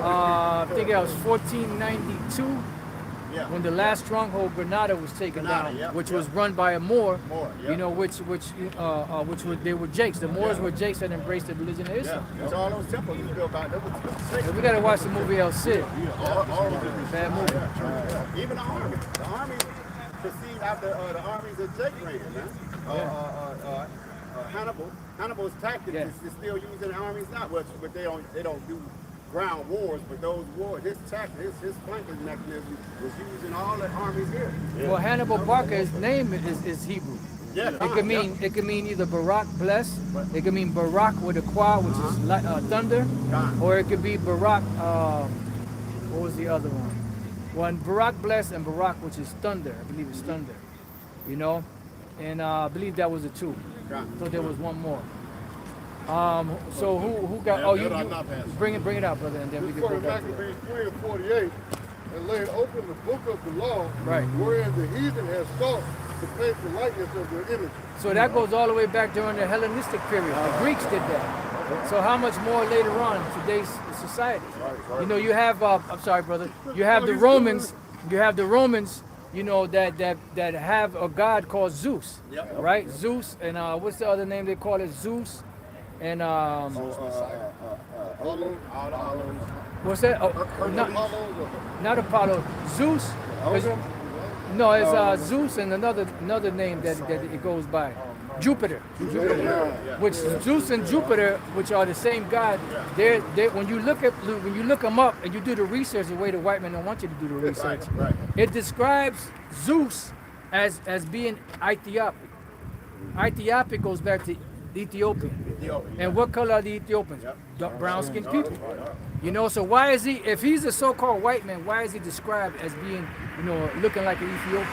I think it was 1492. When the last stronghold, Granada, was taken down, which was run by a Moor, you know, they were Jakes. The Moors were Jakes that embraced the religion of Islam. So all those temples was built by them. We gotta watch the movie El Cid. All of them. Bad movie. Even the army proceed after the armies of Jake ran, man. Hannibal's tactics is still used in the armies now, but they don't do ground wars, but those wars, his flanking mechanism was used in all the armies here. Well, Hannibal Barca, his name is Hebrew. It could mean either Barak, bless. It could mean Barak with a qua, which is thunder, or it could be Barak. What was the other one? One Barak bless and Barak, which is thunder. I believe it's thunder. You know, and I believe that was the two. So there was one more. So who got? You bring it out, brother, and then we can go back to Maccabees 3 and 48, and laid open the book of the law, Right. wherein the heathen has sought to paint the likeness of their image. So that goes all the way back during the Hellenistic period. The Greeks did that. So how much more later on in today's society? You know, you have. I'm sorry, brother. You have the Romans. You have the Romans. You know that have a god called Zeus, right? Zeus and what's the other name they call it? Zeus and What's that? Oh, not Apollo. Zeus. No, it's Zeus and another name that it goes by. Jupiter. Which Zeus and Jupiter, which are the same god, they when you look them up and you do the research the way the white man don't want you to do the research, it describes Zeus as being Ethiopic. Ethiopic goes back to Ethiopian. And what color are the Ethiopians? Brown skinned people. You know, so why is he, if he's a so-called white man, why is he described as being, looking like an Ethiopian?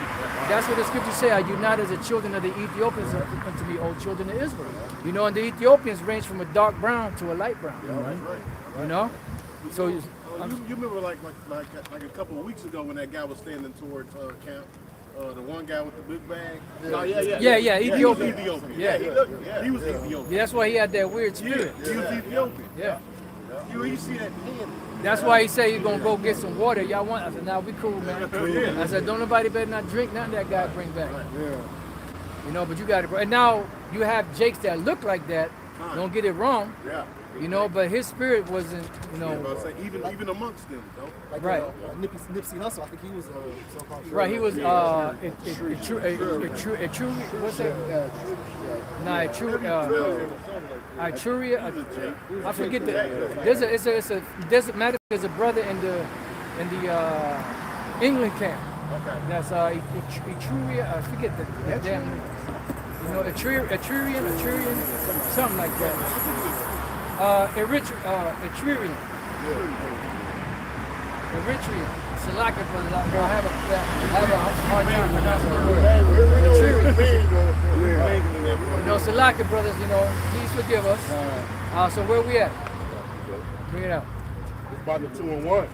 That's what the scriptures say, are you not as the children of the Ethiopians unto me, O children of Israel? You know, and the Ethiopians range from a dark brown to a light brown. You know? So you remember like a couple of weeks ago when that guy was standing towards camp, the one guy with the big bag. Yeah, Ethiopian. He was Ethiopian. Yeah, that's why he had that weird spirit. He was Ethiopian. Yeah. You see that hand. That's why he said he's gonna go get some water. Y'all want? I said, nah, we cool, man. I said, don't nobody better not drink nothing that guy bring back. You know, but you got to. And now you have Jakes that look like that. Don't get it wrong. You know, but his spirit wasn't. Even amongst them, though. Right. Nipsey Hussle, I think he was so-called. Right, he was what's that? Nah, Etruria. I forget that. There's a brother in the England camp. That's Etruria. I forget the damn. Etrurian, something like that. Eritrean. Salaka brothers, I have a hard time pronouncing it. Salaka brothers, please forgive us. So where we at? Bring it out. It's about the 2 and 1.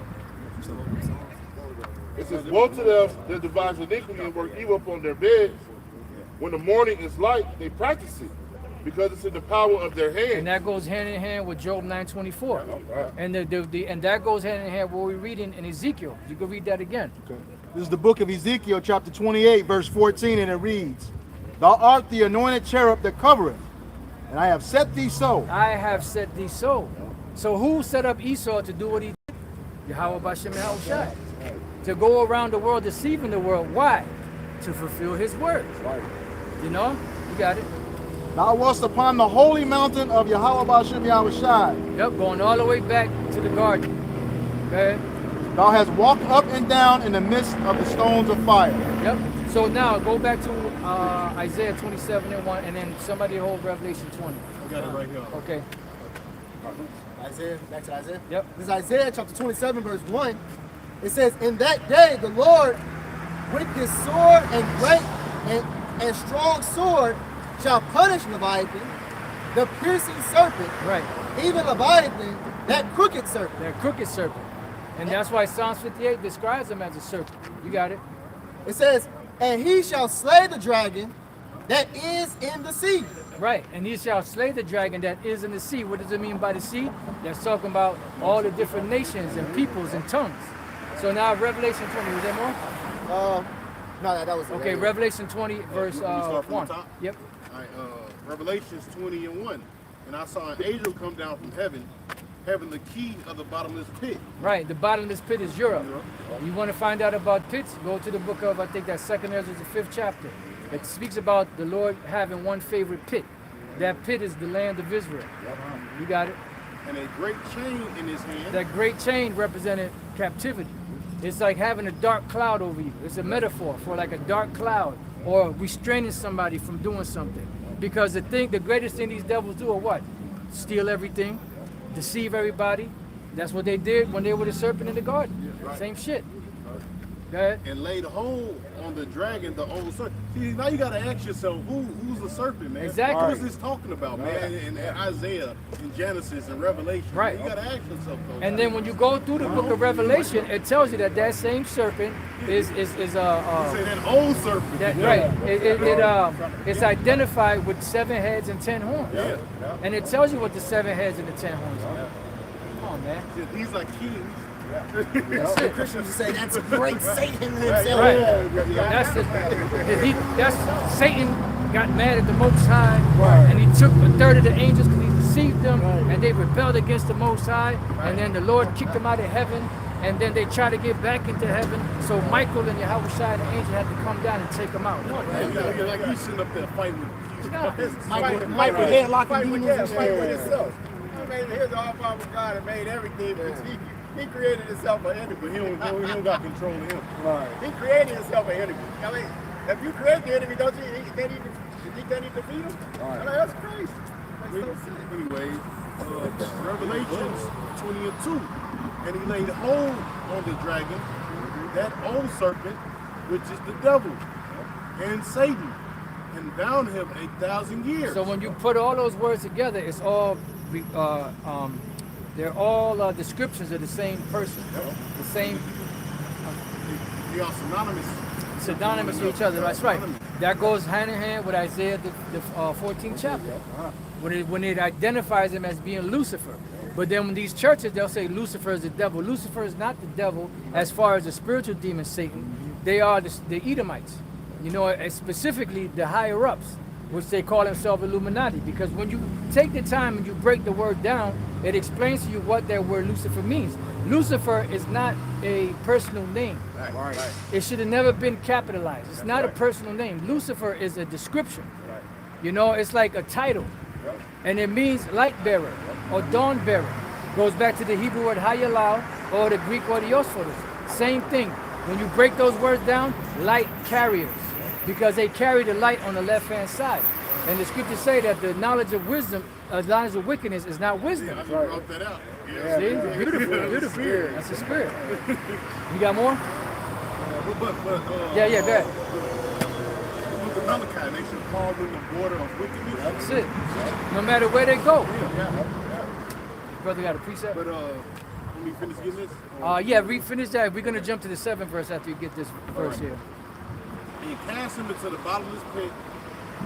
It says, woe to them that devise iniquity and work evil upon their beds. When the morning is light, they practice it, because it's in the power of their hand. And that goes hand in hand with Job 9:24. And and that goes hand in hand with what we read in Ezekiel. You can read that again. This is the book of Ezekiel, chapter 28, verse 14, and it reads, Thou art the anointed cherub that covereth, and I have set thee so. I have set thee so. So who set up Esau to do what he did? Yahweh Bashem Yahushai. To go around the world deceiving the world. Why? To fulfill his word. You got it. Thou wast upon the holy mountain of Yahweh Bashem Yahushai. Yep, going all the way back to the garden. Okay. Thou hast walked up and down in the midst of the stones of fire. Yep. So now go back to Isaiah 27 and 1, and then somebody hold Revelation 20. I got it right here. Okay. Isaiah, back to Isaiah. Yep. This is Isaiah chapter 27, verse 1. It says, In that day the Lord with his sword and great and strong sword shall punish Leviathan, the piercing serpent, right? Even Leviathan, that crooked serpent. That crooked serpent. And that's why Psalms 58 describes him as a serpent. You got it? It says, and he shall slay the dragon that is in the sea. Right, and he shall slay the dragon that is in the sea. What does it mean by the sea? That's talking about all the different nations and peoples and tongues. So now Revelation 20, was there more? No, that was it. Okay, Revelation 20, verse 1. Yep. All right, Revelations 20 and 1. And I saw an angel come down from heaven, having the key of the bottomless pit. Right, the bottomless pit is Europe. You want to find out about pits? Go to the book of, I think that's 2nd Ezra, the 5th chapter. It speaks about the Lord having one favorite pit. That pit is the land of Israel. You got it? And a great chain in his hand. That great chain represented captivity. It's like having a dark cloud over you. It's a metaphor for like a dark cloud or restraining somebody from doing something. Because the greatest thing these devils do are what? Steal everything, deceive everybody. That's what they did when they were the serpent in the garden. Same shit. Go ahead. And laid hold on the dragon, the old serpent. See, now you got to ask yourself, who's the serpent, man? Exactly. What is this talking about, man? In Isaiah, in Genesis, and Revelation. Right. You got to ask yourself those. And then when you go through the book of Revelation, it tells you that same serpent is that old serpent. That, right. It's identified with 7 heads and 10 horns. Yeah. And it tells you what the 7 heads and the 10 horns are. Come on, man. These are kings. The Christians would say that's great Satan himself. Right. That's Satan got mad at the Most High, and he took a third of the angels because he's the deceived them, and they rebelled against the Most High, and then the Lord kicked them out of heaven, and then they tried to get back into heaven. So Michael and Yahweh Shai and the angel had to come down and take them out. You're like you sitting up there fighting with Michael headlocking demons and Fight with shit. himself. I mean, here's the all-powerful God that made everything, but he created himself an enemy. but he don't got control of him. He created himself an enemy. I mean, if you create the enemy, don't you? He can't even defeat him. I mean, that's crazy. Makes no sense. Anyway, Revelations 20 and 2. And he laid hold on the dragon, that old serpent, which is the devil, and Satan, and bound him 1,000 years. So when you put all those words together, it's all they're all descriptions of the same person, the same. They are synonymous. Synonymous to each other. That's right. That goes hand in hand with Isaiah the 14th chapter, when it identifies him as being Lucifer. But then when these churches, they'll say Lucifer is the devil. Lucifer is not the devil as far as the spiritual demon Satan. They are the Edomites. You know, specifically the higher ups, which they call themselves Illuminati. Because when you take the time and you break the word down, it explains to you what that word Lucifer means. Lucifer is not a personal name. Right. It should have never been capitalized. It's not a personal name. Lucifer is a description. You know, it's like a title. And it means light bearer or dawn bearer. Goes back to the Hebrew word hayalal or the Greek word iosphorus. Same thing. When you break those words down, light carriers. Because they carry the light on the left-hand side. And the scriptures say that the knowledge of wisdom, knowledge of wickedness is not wisdom. I brought that out. See? Beautiful, beautiful. That's the spirit. You got more? But Yeah, go ahead. with the Malachi, they should call them the border of wickedness. That's it. No matter where they go. Brother got a precept? But let me finish getting this. Yeah, finish that. We're going to jump to the 7th verse after you get this verse here. And cast him into the bottomless pit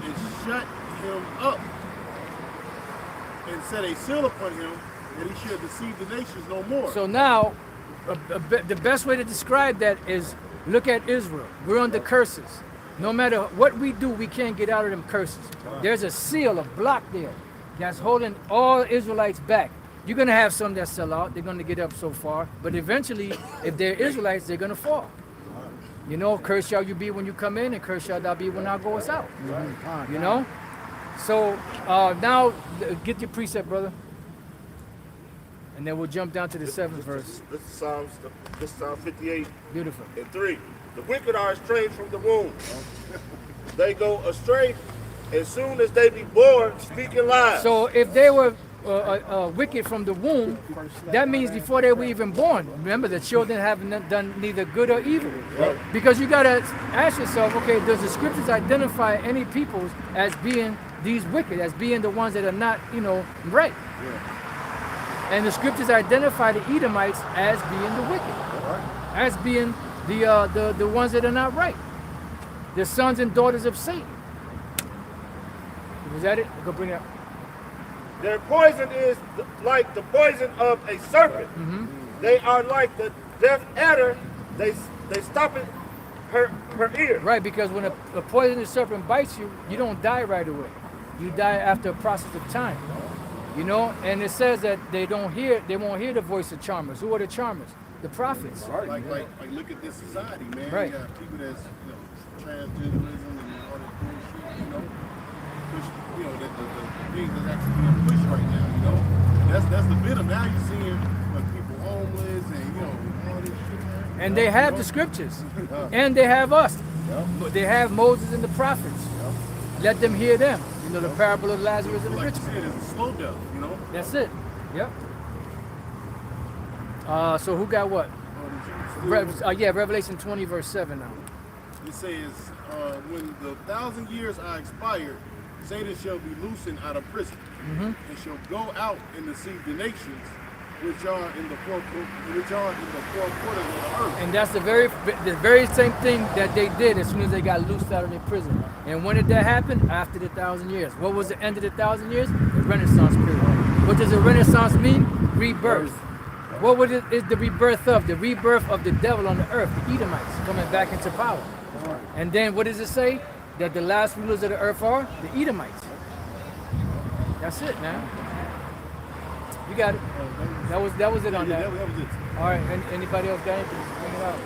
and shut him up and set a seal upon him that he should deceive the nations no more. So now, the best way to describe that is look at Israel. We're under curses. No matter what we do, we can't get out of them curses. There's a seal, a block there that's holding all Israelites back. You're going to have some that sell out. They're going to get up so far. But eventually, if they're Israelites, they're going to fall. You know, cursed shall you be when you come in, and cursed shall thou be when thou goest out. You know? So now, get your precept, brother. And then we'll jump down to the 7th verse. This is Psalm 58 Beautiful. and 3. The wicked are estranged from the womb. They go astray as soon as they be born, speaking lies. So if they were wicked from the womb, that means before they were even born. Remember, the children haven't done neither good or evil. Because you got to ask yourself, okay, does the scriptures identify any peoples as being these wicked, as being the ones that are not, right? And the scriptures identify the Edomites as being the wicked, as being the ones that are not right, the sons and daughters of Satan. Was that it? Go bring it up. Their poison is like the poison of a serpent. They are like the deaf adder. They stop it her ear. Right, because when a poisonous serpent bites you, you don't die right away. You die after a process of time. And it says that they won't hear the voice of charmers. Who are the charmers? The prophets. Like look at this society, man. Right. You got people that's transgenderism and all that bullshit, push, the things that's actually being pushed right now, That's the bit of now you're seeing people homeless and all this shit, man. And they have the scriptures. And they have us. They have Moses and the prophets. Let them hear them. The parable of Lazarus and the rich man. It's a slow death, That's it. Yep. So who got what? Revelation 20 verse 7 now. It says, when the 1,000 years are expired, Satan shall be loosened out of prison, and shall go out and deceive the nations which are in the four quarters of the earth. And that's the very same thing that they did as soon as they got loosed out of their prison. And when did that happen? After the 1,000 years. What was the end of the 1,000 years? The Renaissance period. What does a Renaissance mean? Rebirth. What is the rebirth of? The rebirth of the devil on the earth, the Edomites coming back into power. And then what does it say? That the last rulers of the earth are the Edomites. That's it, man. You got it. That was it on Yeah, that. that was it. All right. Anybody else got anything? Just bring it out.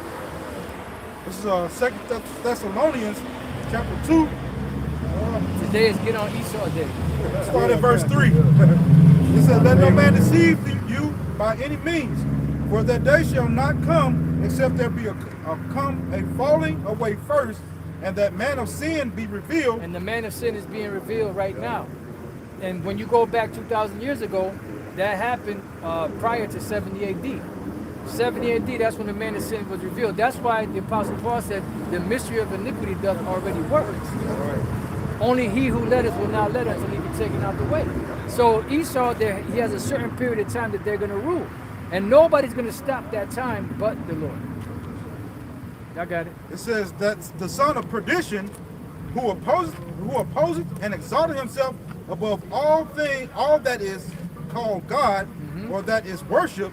This is 2 Thessalonians chapter 2. Today is Get on Esau Day. Start at verse 3. It says, let no man deceive you by any means, for that day shall not come except there be a falling away first, and that man of sin be revealed. And the man of sin is being revealed right now. And when you go back 2,000 years ago, that happened prior to 70 AD. 70 AD, that's when the man of sin was revealed. That's why the Apostle Paul said, the mystery of iniquity doth already work. Only he who letteth will not let until he be taken out the way. So Esau, he has a certain period of time that they're going to rule. And nobody's going to stop that time but the Lord. Y'all got it? It says that the son of perdition, who opposeth and exalted himself above all that is called God, or that is worship,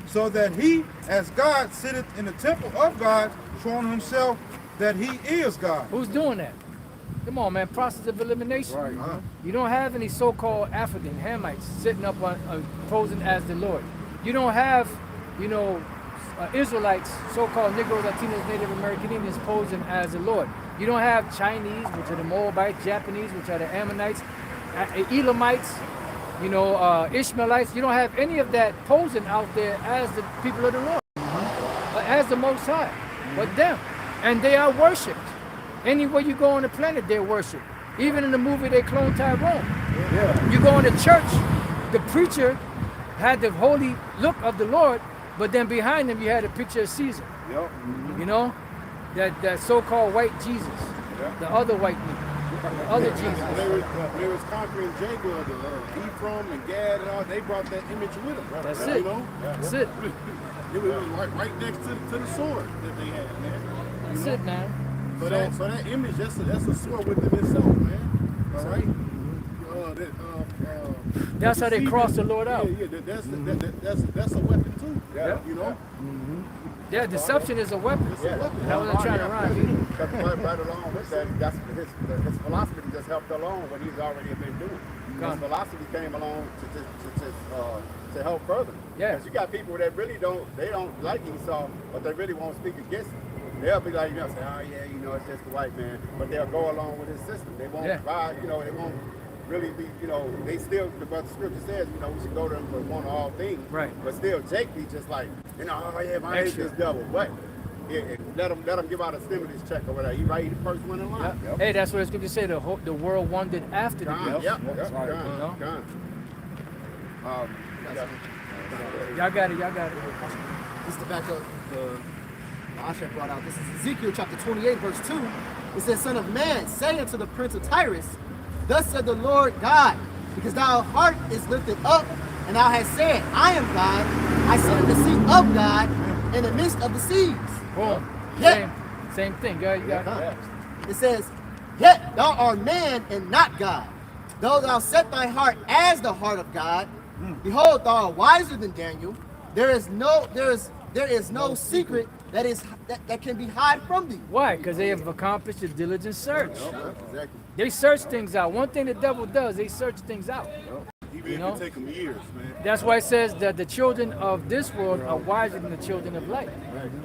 so that he, as God, sitteth in the temple of God, showing himself that he is God. Who's doing that? Come on, man. Process of elimination. Right. You don't have any so-called African Hamites sitting up on posing as the Lord. You don't have, Israelites, so-called Negroes, Latinos, Native American Indians posing as the Lord. You don't have Chinese, which are the Moabites, Japanese, which are the Ammonites, Elamites, Ishmaelites. You don't have any of that posing out there as the people of the Lord, as the Most High, but them. And they are worshipped. Anywhere you go on the planet, they're worshipped. Even in the movie, they clone Tyrone. Yeah. You go into church, the preacher had the holy look of the Lord, but then behind him, you had a picture of Caesar. Yep. You know, that so-called white Jesus, the other white man, the other Jesus. They was conquering Jacob, Ephraim and Gad and all. They brought that image with them. That's it. That's it. It was right next to the sword that they had, man. That's it, man. So that image, that's a sword within itself, man. All right. That's how they cross the Lord out. Yeah, that's a weapon too. Yeah. You know. Yeah, deception is a weapon. Yeah. That was trying to rhyme. Right along with that, that's his philosophy just helped along what he's already been doing. His philosophy came along to help further. Yeah. Because you got people that really don't like Esau, but they really won't speak against him. They'll be like, say, oh yeah, it's just the white man, but they'll go along with his system. They won't ride, they won't really be, they still, but the scripture says, we should go to them for one of all things. Right. But still, Jake be just like, oh yeah, my age is double. What? Yeah, let them give out a stimulus check or whatever. He the first one in line. Yep. Hey, that's what the scripture say. The world wondered after the gift. Y'all got it. This is the back up the Asher brought out. This is Ezekiel chapter 28, verse 2. It says, Son of man, say unto the prince of Tyrus, thus said the Lord God, because thy heart is lifted up, and thou hast said, I am God, I sit in the seat of God, in the midst of the seas. Boom. Same thing. You got it. It says, yet thou art man and not God. Though thou set thy heart as the heart of God, behold, thou art wiser than Daniel. There is no secret that can be hid from thee. Why? Because they have accomplished a diligent search. Exactly. They search things out. One thing the devil does, they search things out. Even if it take them years, man. That's why it says that the children of this world are wiser than the children of light.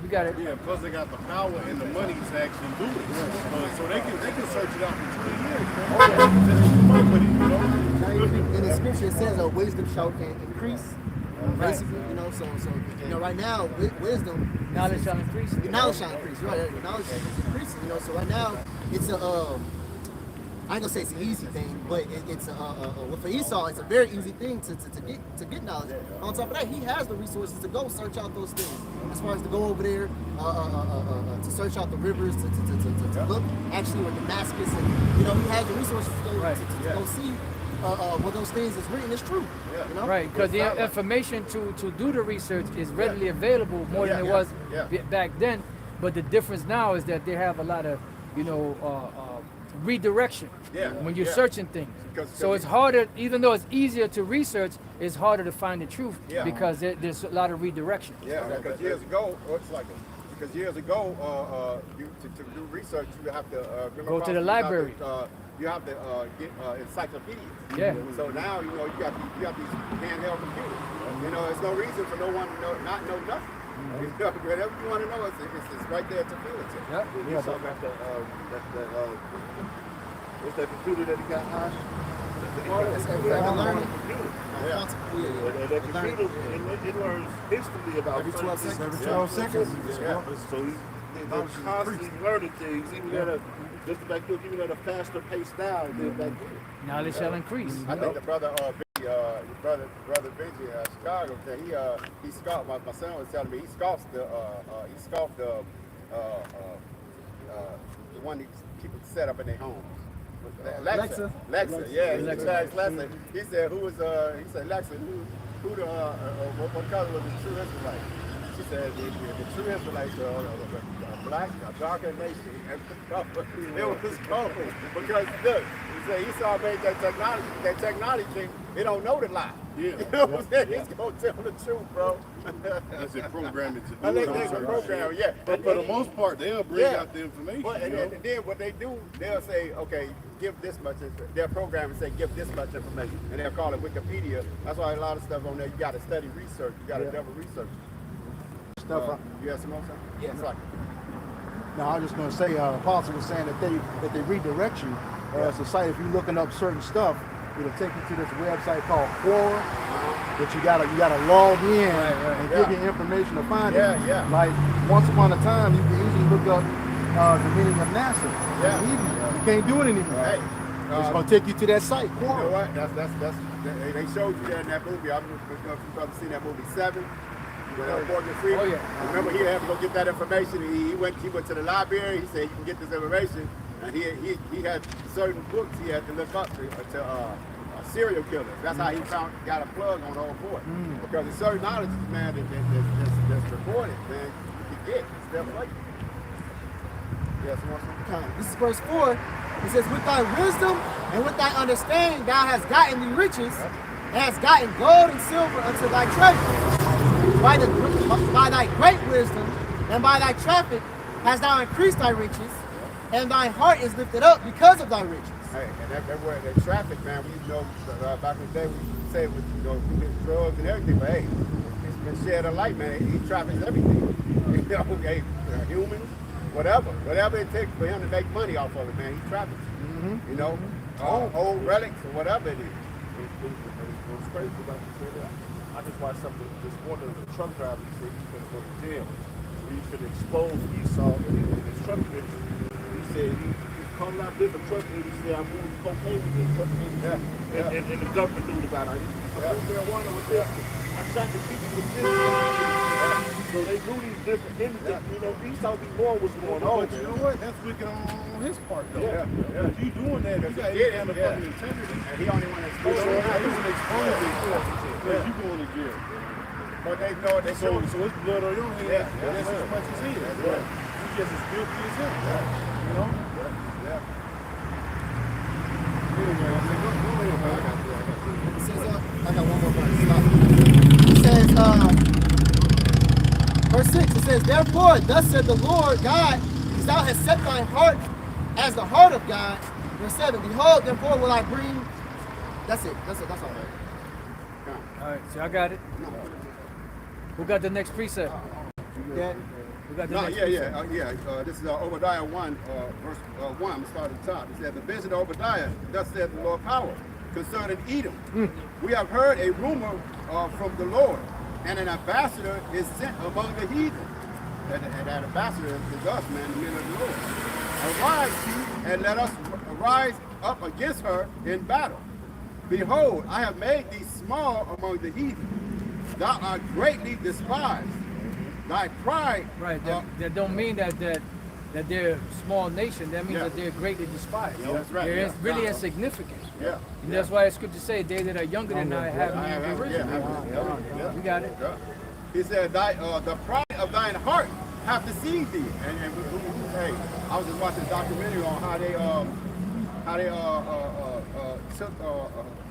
You got it. Yeah, plus they got the power and the money to actually do it. So they can search it out for 20 years, man. In the scripture it says wisdom shall increase. Basically, so right now wisdom, knowledge shall increase. Knowledge shall increase. Right, knowledge is increasing. So right now it's I ain't gonna say it's an easy thing, but for Esau, it's a very easy thing to get knowledge. On top of that, he has the resources to go search out those things. As far as to go over there, to search out the rivers, to look actually where Damascus, and he has the resources to go see what those things is written is true. Right, because the information to do the research is readily available more than it was back then. But the difference now is that they have a lot of redirection when you're searching things. So it's harder, even though it's easier to research, it's harder to find the truth because there's a lot of redirection. Yeah, because years ago, it's like because years ago, to do research, you have to Go to the library. You have to get encyclopedias. Yeah. So now you got these handheld computers. There's no reason for no one to not know nothing. Whatever you want to know, it's right there to feel it. Yep. You talking about what's that computer that he got high? Yeah. And that computer, it learns instantly about Every 12 seconds. Every 12 seconds. Yeah. So they're constantly learning things. Even at a faster pace now than back then. Knowledge shall increase. I think the brother Benji Chicago, he scoffed. My son was telling me he scoffed the one that people set up in their homes. Alexa. Yeah, Alexa. He said, he said, Alexa, who the what color was the true Israelite? She said the true Israelites are black, a darker nation. It was cold because look, Esau made that technology. They don't know the lie. Yeah. You know what I'm saying? He's gonna tell the truth, bro. That's it, programming to do I think it. they can program, yeah. But for the most part, they'll bring out the information. But, and then what they do, they'll say, okay, give this much. They'll program and say, give this much information, and they'll call it Wikipedia. That's why a lot of stuff on there, you got to study research. You got to double research. You have some more? Yeah. It's like, No, I was just going to say, Apostle was saying that they redirect you. It's a site, if you're looking up certain stuff, it'll take you to this website called Quora, that you gotta log in and give you information to find it. Like once upon a time, you could easily look up the meaning of NASA. You can't do it anymore. hey, It's gonna take you to that site, you know Quora. what? They showed you that in that movie. I don't know if you've probably seen that movie 7. Morgan Freeman. Oh, yeah. Remember, he had to go get that information. He went to the library. He said, "You can get this information." And he had certain books he had to look up to serial killers. That's how he got a plug on all four. Because there's certain knowledge, man, that's recorded, man, you can get stuff like that. Yes, This is verse 4. It says, with thy wisdom and with thy understanding thou hast gotten thee riches, and hast gotten gold and silver unto thy treasure. By thy great wisdom and by thy traffic hast thou increased thy riches, and thy heart is lifted up because of thy riches. Hey, and that word, that traffic, man, we know back in the day, we say with drugs and everything, but hey, it's been shed a light, man. He traffics everything. Hey, humans, whatever it takes for him to make money off of it, man, he traffics. Old relics or whatever it is. What's crazy about this? I just watched something this morning. The truck driver said he's going to go to jail. He could expose Esau in his truck business. He said he called out different truck and he said I moved cocaine with this truck business. And the government knew about it. I moved marijuana with this. I shot the people with this. So they knew these different entities. Esau be knowing what's going on. But you know what? That's wicked on his part, though. Yeah. You doing that, you got did any kind of it, fucking integrity. And he only want to So expose it. he was exposing because you going to jail. But they know they So it's blood on your hands. Yeah. That's as much as he is. That's right. You just as guilty as him. You know? Anyway, I think, go ahead, man. It says, I got one more verse. It says, verse 6, it says, therefore, thus said the Lord God, because thou hast set thine heart as the heart of God. Verse 7, behold, therefore will I bring. That's it. That's all right. All right, so I got it. Who got the next precept? That, Who got the No, next yeah. precept? This is Obadiah 1, verse 1. I'm starting at the top. It said, the vision of Obadiah, thus said the Lord power, concerning Edom. We have heard a rumor from the Lord, and an ambassador is sent among the heathen. And that ambassador is us, man, the men of the Lord. Arise, ye, and let us rise up against her in battle. Behold, I have made thee small among the heathen. Thou art greatly despised. Thy pride. Right, that don't mean that they're a small nation. That means Yeah. that they're greatly despised. Yeah, that's right, They're yeah. really insignificant. Yeah. And that's why the scripture say they that are younger than I have I neither have- risen. yeah. We got it. Yeah. He said, the pride of thine heart hath deceived thee. And hey, I was just watching a documentary on how they took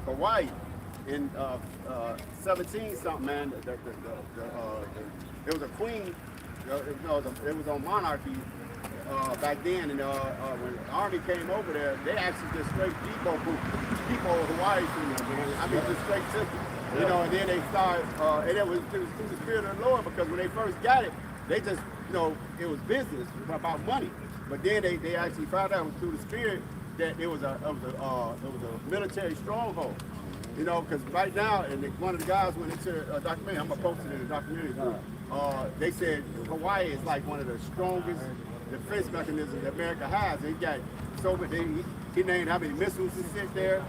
Hawaii in 17 something, man. There was a queen it was on monarchy back then, and when the army came over there, they actually just straight depot Hawaii from them, man. I mean, just straight took it. You know, and then they started, and it was through the spirit of the Lord, because when they first got it, they just, it was business about money. But then they actually found out through the spirit that it was a military stronghold. You know, because right now, and one of the guys went into a documentary, I'm gonna post it in the documentary group. They said Hawaii is like one of the strongest defense mechanisms that America has. He got so many. He named how many missiles he sent there.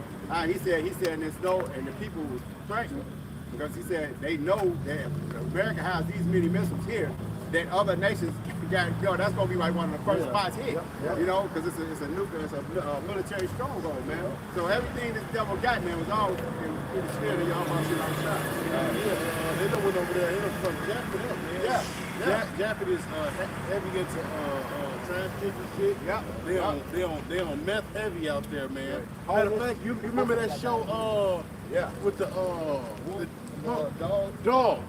He said, and there's no, and the people was threatened because he said they know that America has these many missiles here that other nations got. That's gonna be like one of the first spots hit. You know, because it's a military stronghold, man. So everything this devil got, man, was all in the spirit of y'all shit outside. They done went over there. They done from Japan up, man. Japan is heavy into transgender shit. They on meth heavy out there, man. Matter of fact, you remember that show? With the dog.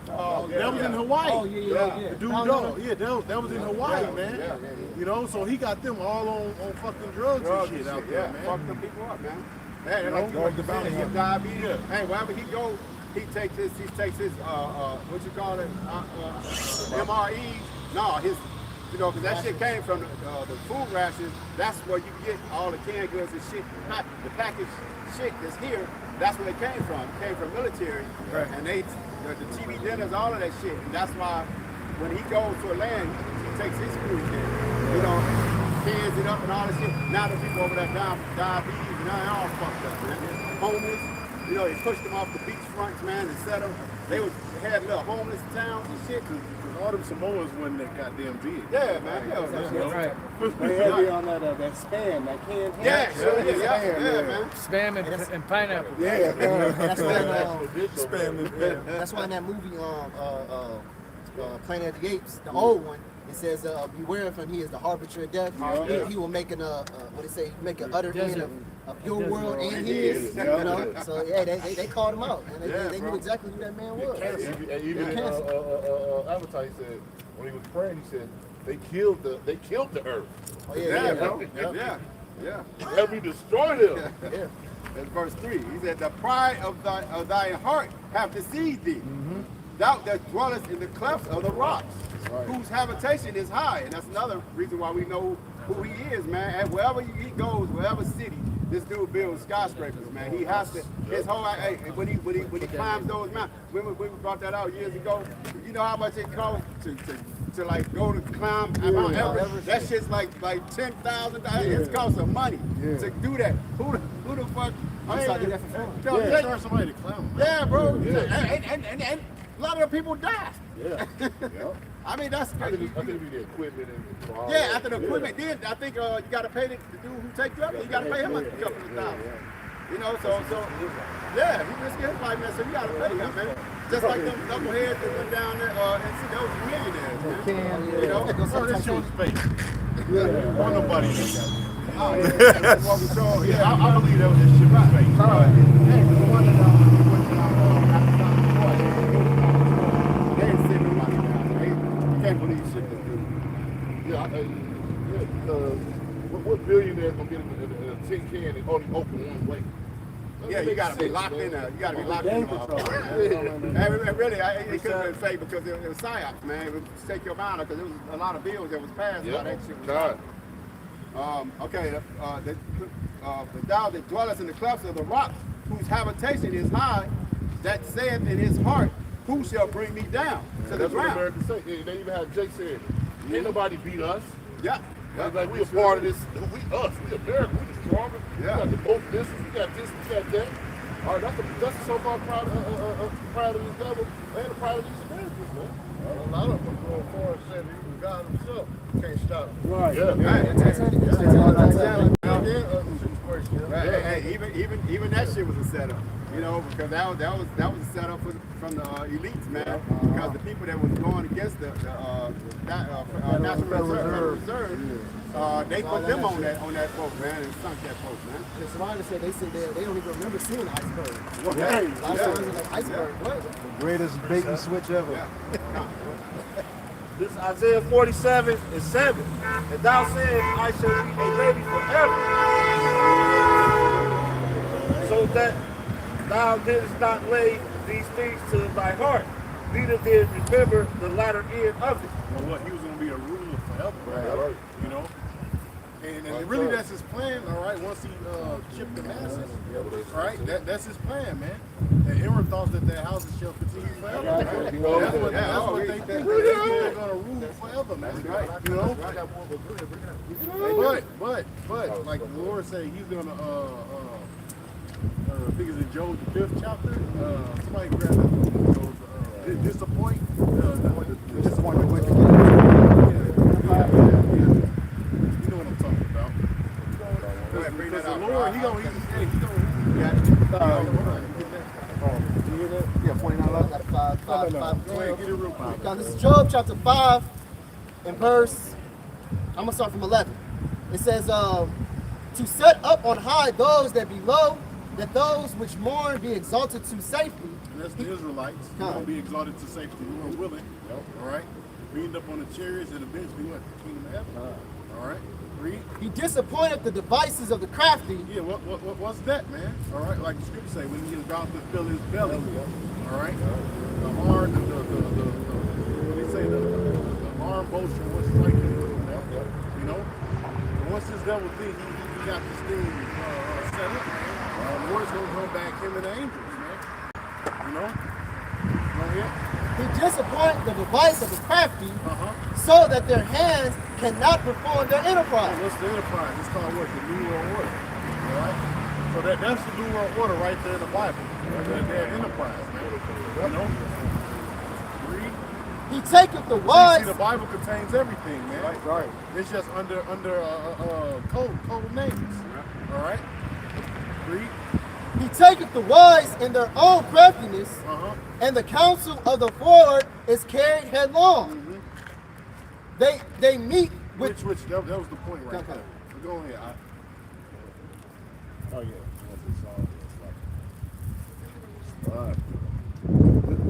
That was in Hawaii. The dude dog. Yeah, that was in Hawaii, man. You know, so he got them all on fucking drugs and shit out there, man. Fuck them people up, man. Hey, like the bounty, diabetes. Hey, wherever he go, he takes his what you call it, MRE. No, his, because that shit came from the food rations. That's where you get all the canned goods and shit. Not the packaged shit that's here. That's where it came from. It came from military, and the TV dinners, all of that shit. And that's why when he goes to a land, he takes his food there. Cans it up and all that shit. Now the people over there diabetes, and now they're all fucked up, man. Homeless. They pushed them off the beach fronts, man, and set them. They had little homeless towns and shit. All them Samoans wasn't that goddamn big. Yeah, man. Right. They heavy on that spam, that canned ham. Yeah, man. Spam and pineapple. Yeah. Spam. That's why in that movie, Planet of the Apes, the old one, it says, beware of him, he is the harbinger of death. He will make an utter end of your world and his. So yeah, they called him out. And they knew exactly who that man was. Even Avatar, he said, when he was praying, he said, they killed the earth. Oh, yeah, bro. Yeah. Let me destroy them. Yeah. That's verse 3. He said, the pride of thy heart have deceived thee. Thou that dwellest in the clefts of the rocks, whose habitation is high. And that's another reason why we know who he is, man. And wherever he goes, wherever city, this dude builds skyscrapers, man. He has to, his whole, when he climbs those mountains, when we brought that out years ago, you know how much it costs to like go to climb Mount Everest? That shit's like $10,000. It costs some money to do that. Who the fuck? I do that for fun. Start somebody to climb. Yeah, bro. And a lot of the people die. I mean, that's I think it'd be the equipment and after the equipment, then I think you got to pay the dude who takes you up. You got to pay him a couple of $1,000. So yeah, he risking his life, man. So you got to pay him, man. Just like them knuckleheads that went down there and see those millionaires, man. this shit was fake. Want nobody to do that. I believe that was this shit was fake. Hey, the one that they ain't sitting money down. You can't believe shit this dude. What billionaire's gonna get in a tin can and only open one way? Yeah, you gotta be locked in there. You gotta be locked in there. Really, it could have been fake because it was psyops, man. It would take your mind because there was a lot of bills that was passed. How that shit was the thou that dwellest in the clefts of the rocks, whose habitation is high, that saith in his heart, who shall bring me down to the That's what ground? Americans say. They even had Jake said, ain't nobody beat us. Yeah. Like we a part of this. We America. We the strongest. We got the both business. We got this. We got that. All right, that's the so-called pride of this devil and the pride of these Americans, man. A lot of them go forward and said even God himself can't stop them. Right. Even that shit was a setup, because that was a setup from the elites, man. Because the people that was going against the National Reserve, they put them on that boat, man, and sunk that boat, man. The survivors said they don't even remember seeing an iceberg. Yeah. A lot of times they're like, iceberg, what? Greatest bait and switch ever. This is Isaiah 47:7. And thou sayest, I shall be a lady forever. So that thou didst not lay these things to thy heart, neither did remember the latter end of it. Well, what, he was going to be a ruler forever, right? You know? And really that's his plan, all right, once he chipped the masses, all right, that's his plan, man. And everyone thought that houses shall continue forever, right? That's what they think. They think they're going to rule forever, man. Right. You know? But, like the Lord said, he's going to, I think it's in Job, the 5th chapter, somebody grab that, disappoint the wicked. Because the Lord, he gonna Yeah, 49:11. Now this is Job chapter 5 and verse, I'm gonna start from 11. It says, to set up on high those that be low, that those which mourn be exalted to safety. And that's the Israelites. They're gonna be exalted to safety, who are willing. All right, beamed up on the chariots and eventually what? The kingdom of heaven. All right. Read. He disappointed the devices of the crafty. Yeah, what's that, man? All right, like the scripture say, when he is about to fill his belly. All right, the hard, what do you say, the arm motion was striking with him. You know, and once this devil think he got this thing set up, man, the Lord's gonna come back, him and the angels, man. You know, He disappointed the device of the crafty, so that their hands cannot perform their enterprise. What's the enterprise? It's called what? The New World Order. All right? So that's the New World Order right there in the Bible. Their enterprise, man. You know? Read. He taketh the wise. See, the Bible contains everything, man. Right. It's just under code names. All right? Read. He taketh the wise in their own craftiness, and the counsel of the forward is carried headlong. They meet with which that was the point right there. Go ahead. Oh yeah. All right.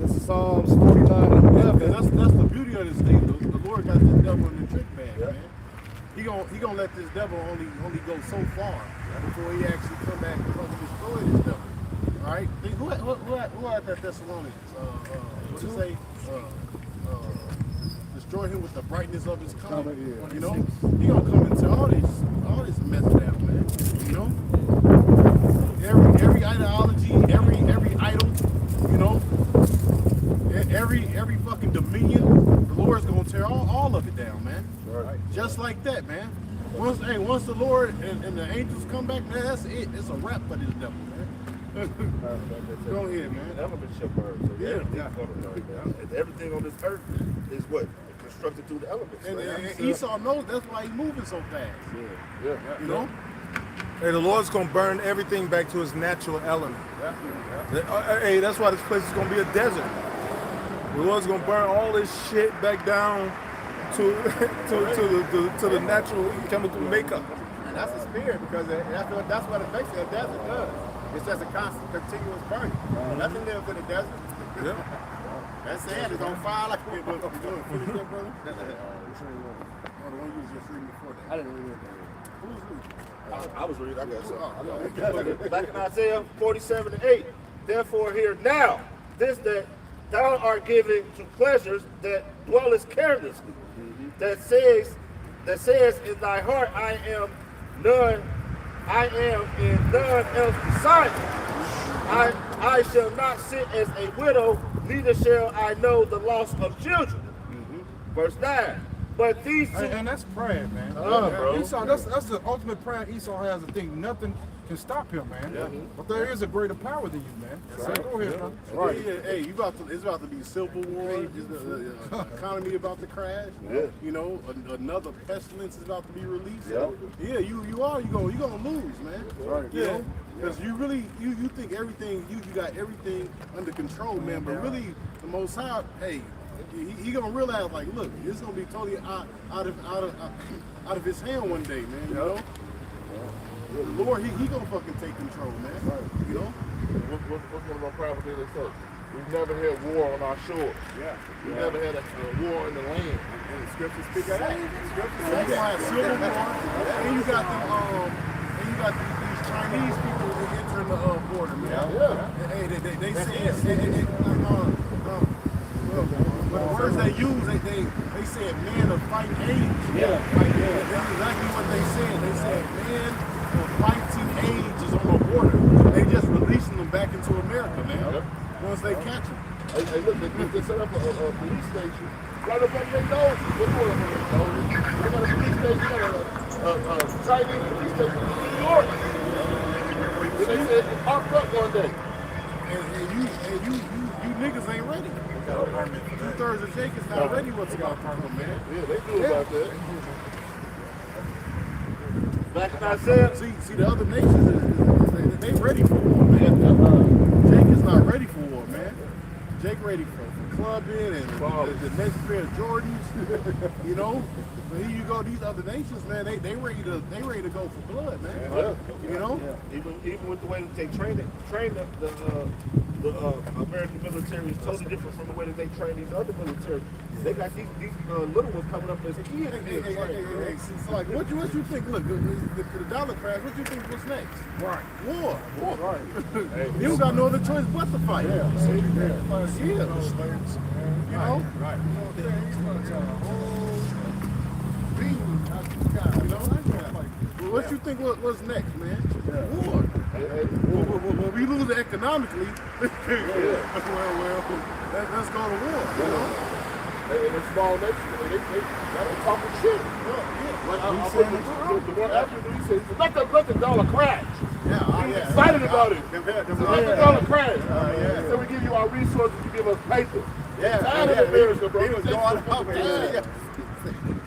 This is Psalms 49:11. That's the beauty of this thing. The Lord got this devil in the trick bag, man. He gonna let this devil only go so far before he actually come back and fucking destroy this devil. All right. Who had that Thessalonians? What did it say? Destroy him with the brightness of his coming. You know, he gonna come into all this mess down, man. You know, every ideology, every idol, you know, every fucking dominion, the Lord's gonna tear all of it down, man. Right. Just like that, man. Once the Lord and the angels come back, man, that's it. It's a wrap for this devil, man. Go ahead, man. Element shall burn. So everything on this earth is what? Constructed through the elements. And Esau knows that's why he's moving so fast. Yeah. You know? Hey, the Lord's gonna burn everything back to its natural element. Hey, that's why this place is gonna be a desert. The Lord's gonna burn all this shit back down to the natural chemical makeup. And that's the spirit, because that's what it makes a desert does. It's just a constant, continuous burning. Nothing lives in the desert. Yeah. That sand is on fire like a Finish that, brother? The one you was just reading before that. I didn't read it. I was reading, I guess. Back in Isaiah 47:8. Therefore hear now this, that thou art given to pleasures that dwellest carelessly, that says in thy heart, I am in none else beside me. I shall not sit as a widow, neither shall I know the loss of children. Verse 9. But these two, And that's pride, man. bro. Esau, that's the ultimate pride Esau has, to think nothing can stop him, man. Yeah. But there is a greater power than you, man. So go ahead, man. Right. Hey, it's about to be civil war. The economy about to crash. Yeah. You know, another pestilence is about to be released. Yeah, you're gonna lose, man. Right. Yeah. Because you really you think everything you got everything under control, man. But really, the Most High, hey, he gonna realize, like, look, it's gonna be totally out of his hand one day, man. You know. The Lord, he gonna fucking take control, man. Right. You know? What's one of my private things they say? We've never had war on our shores. Yeah. We've never had a war in the land. And the scriptures speak of that. Scriptures So say you that. have civil war, and you got these Chinese people that enter the border, man. Yeah. Hey, they said, but the words they use, they said men of fighting age. Yeah. That's exactly what they said. They said men of fighting age is on the border. They just releasing them back into America, man. Yep. Once they catch them. Hey, look, they set up a police station right up under their noses. What's going on with their noses? They got a police station, they got a Chinese police station in New York. And they said it popped up one day. And you niggas ain't ready. 2/3 of Jake is not ready what's about to come, man. Yeah, they do about that. Back in Isaiah, See, the other nations, they ready for war, man. Jake is not ready for war, man. Jake ready for clubbing and the next pair of Jordans, you know. But here you go, these other nations, man, they ready to go for blood, man. Yeah. You know. Even with the way that they train the American military is totally different from the way that they train these other military. They got these little ones coming up as kids. Hey, so like, what you think? Look, the dollar crash. What you think? What's next? Right. War. Right. You don't got no other choice but to fight. Yeah. You know. Right. Well, what you think? What's next, man? War. Well, we lose it economically. well, let's go to war. You know. And the small nations, they're talking shit. Like the one after he said, let the dollar crash. He was excited about it. Let the dollar crash. So we give you our resources, you give us paper. Tired of America, bro. He was going up.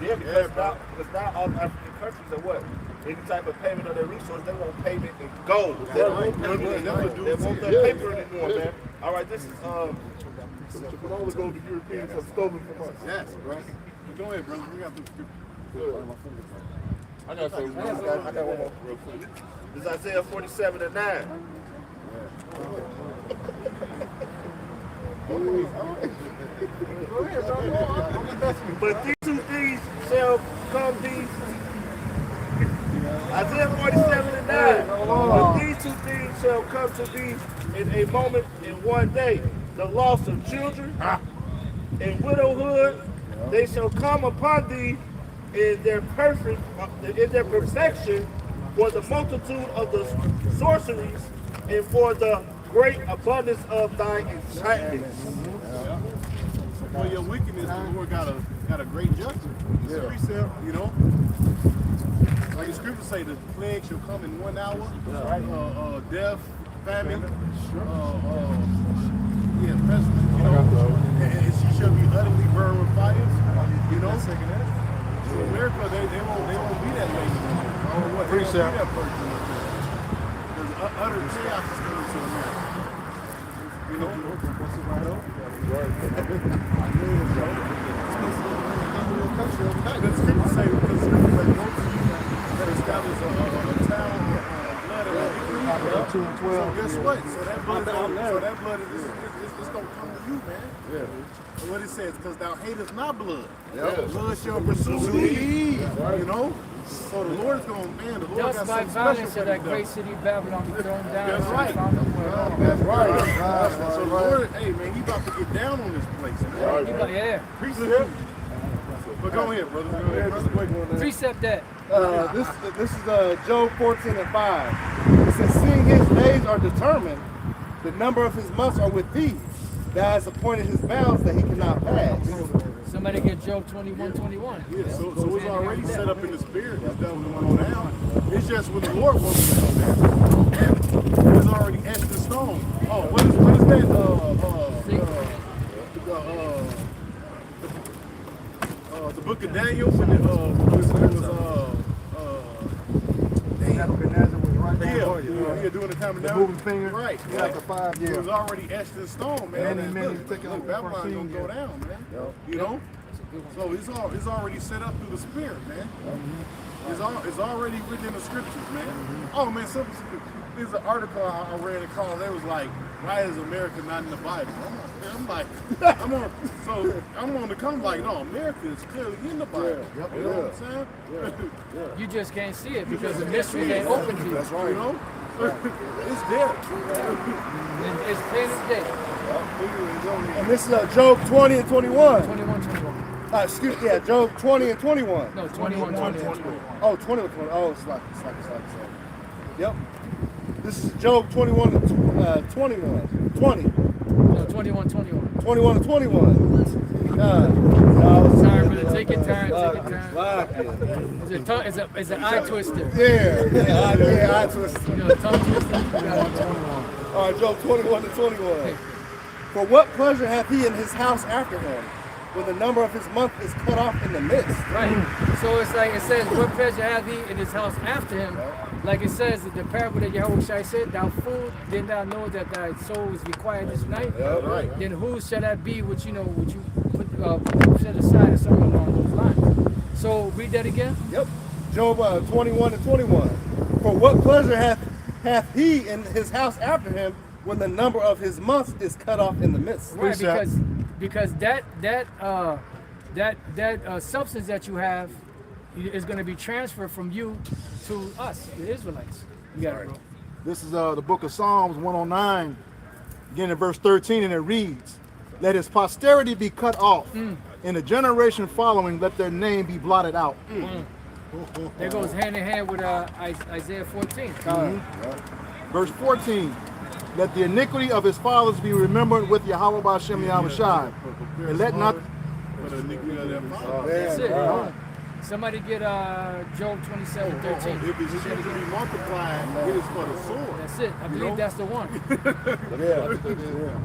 Yeah, because now all African countries are what? Any type of payment of their resources, they want payment in gold. They want that paper anymore, man. All right, this is but all the gold the Europeans have stolen from us. Yes, right. Go ahead, brother. We got the. I got one more real quick. This is Isaiah 47:9. But these two things shall come these. Isaiah 47:9. But these two things shall come to thee in a moment, in one day. The loss of children and widowhood, they shall come upon thee in their perfection, for the multitude of the sorceries and for the great abundance of thy enchantments. For your wickedness, the Lord got a great judgment. It's precept, you know. Like the scriptures say, the plague shall come in 1 hour. Death, famine, pestilence, you know. And she shall be utterly burned with fire, you know. So America, they won't be that lady. They won't be that person. Because utter chaos is coming to America. You know. The scriptures say, go to you that establish a town, blood and 2 and 12. So guess what? So that blood is gonna come to you, man. Yeah. What it says, because thou hatest not blood. Blood shall pursue thee. You know? So the Lord is going, man, the Lord got Just by something special violence for of that you, great though. city Babylon be thrown down. That's right. That's right. So the Lord, hey man, he about to get down on this place, man. Yeah. Precept. But go ahead, brother. Go ahead, brother. Precept that. This is Job 14:5. It says, seeing his days are determined, the number of his months are with thee. Thou hast appointed his bounds that he cannot pass. Somebody get Job 21:21. Yeah, so it's already set up in the spirit. It's done going down. It's just when the Lord wants it to go down. It's already etched in stone. Oh, what is that? The book of Daniel when it was Nebuchadnezzar was right there. yeah, doing the time of The moving finger. Right. Chapter 5, It was already etched in stone, man. Many, many Look, taking over Babylon the gonna go down, man. You know? So it's already set up through the spirit, man. It's already written in the scriptures, man. Oh man, there's an article I read in college. They was like, why is America not in the Bible? I'm on the come like, no, America is clearly in the Bible. You know what I'm saying? You just can't see it because the mystery ain't open to you. That's right. You know, it's there. And it's plain as day. And this is Job 20 and 21. 21. Excuse me, yeah, Job 20 and 21. No, 21. Oh, 20 and 20. Oh, it's like. Yep. This is Job 21 and 21. 20. No, 21. 21 and 21. Sorry, brother. Take your time. It's an eye twister. Yeah, eye twister. You know, tongue twister. You got 21. All right, Job 21 and 21. For what pleasure hath he in his house after him, when the number of his month is cut off in the midst? Right. So it's like it says, what pleasure hath he in his house after him? Like it says, the parable that Yahushua said, thou fool, did thou know that thy soul is required this night? Right. Then who shall that be which you put set aside or something along those lines? So read that again. Yep. Job 21 and 21. For what pleasure hath he in his house after him, when the number of his months is cut off in the midst? Right, because that substance that you have is going to be transferred from you to us, the Israelites. You got it, bro. This is the book of Psalms 109, beginning in verse 13, and it reads, let his posterity be cut off, in the generation following, let their name be blotted out. That goes hand in hand with Isaiah 14. Verse 14, let the iniquity of his fathers be remembered with Yahweh B'Shem Yahushai, and let not... That's it. Somebody get Job 27:13. If it's going to be multiplied, it is for the sword. That's it. I believe that's the one.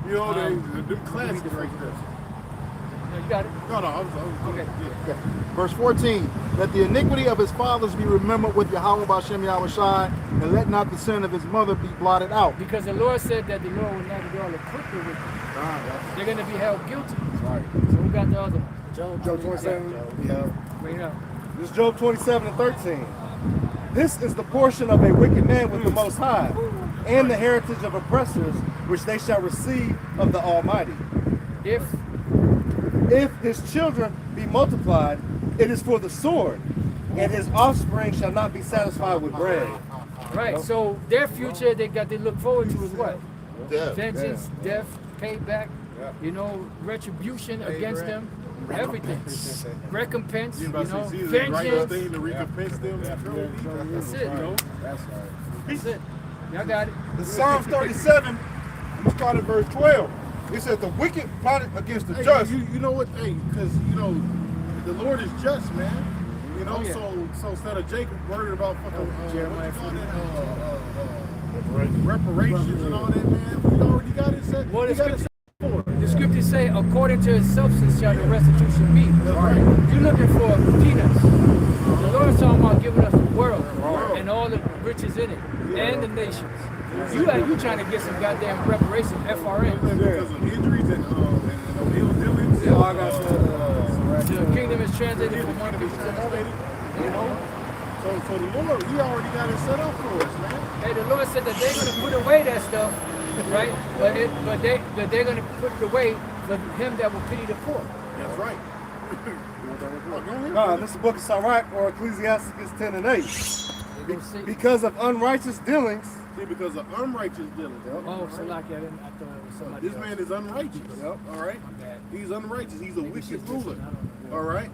You know, the classics right there. No, you got it. No, I was Okay. Yeah. Verse 14, let the iniquity of his fathers be remembered with Yahweh B'Shem Yahushai, and let not the sin of his mother be blotted out. Because the Lord said that the Lord will never do all the quicker with them. They're going to be held guilty. Right. So we got the other one. Job 27. Yeah. Bring it up. This is Job 27 and 13. This is the portion of a wicked man with the Most High, and the heritage of oppressors, which they shall receive of the Almighty. If his children be multiplied, it is for the sword, and his offspring shall not be satisfied with bread. Right. So their future they look forward to is what? Death. Vengeance, death, payback, retribution against them. Everything. Recompense, vengeance. Thing to recompense them. That's it. That's it. Y'all got it. The Psalms 37, we start at verse 12. It says the wicked plotted against the Hey, just. you know what? Hey, because the Lord is just, man. You know, so instead of Jacob worried about fucking Jeremiah reparations and all that, man, we already got it set. Well, we got it set for it. the scriptures say, according to his substance shall the restitution be. Right. You're looking for peanuts. The Lord's talking about giving us the world and all the riches in it and the nations. You trying to get some goddamn reparation, FRN. Because of injuries and ill dealings. The kingdom is translated from one people to another. You know? So the Lord, He already got it set up for us, man. Hey, the Lord said that they're going to put away that stuff, right? But they're going to put it away for him that will pity the poor. That's right. This is the book of Sirach, or Ecclesiastes 10 and 8. Because of unrighteous dealings. See, because of unrighteous dealings. Oh, Salaki, I thought it was somebody This else. man is unrighteous. All right? He's unrighteous. He's a wicked ruler. All right?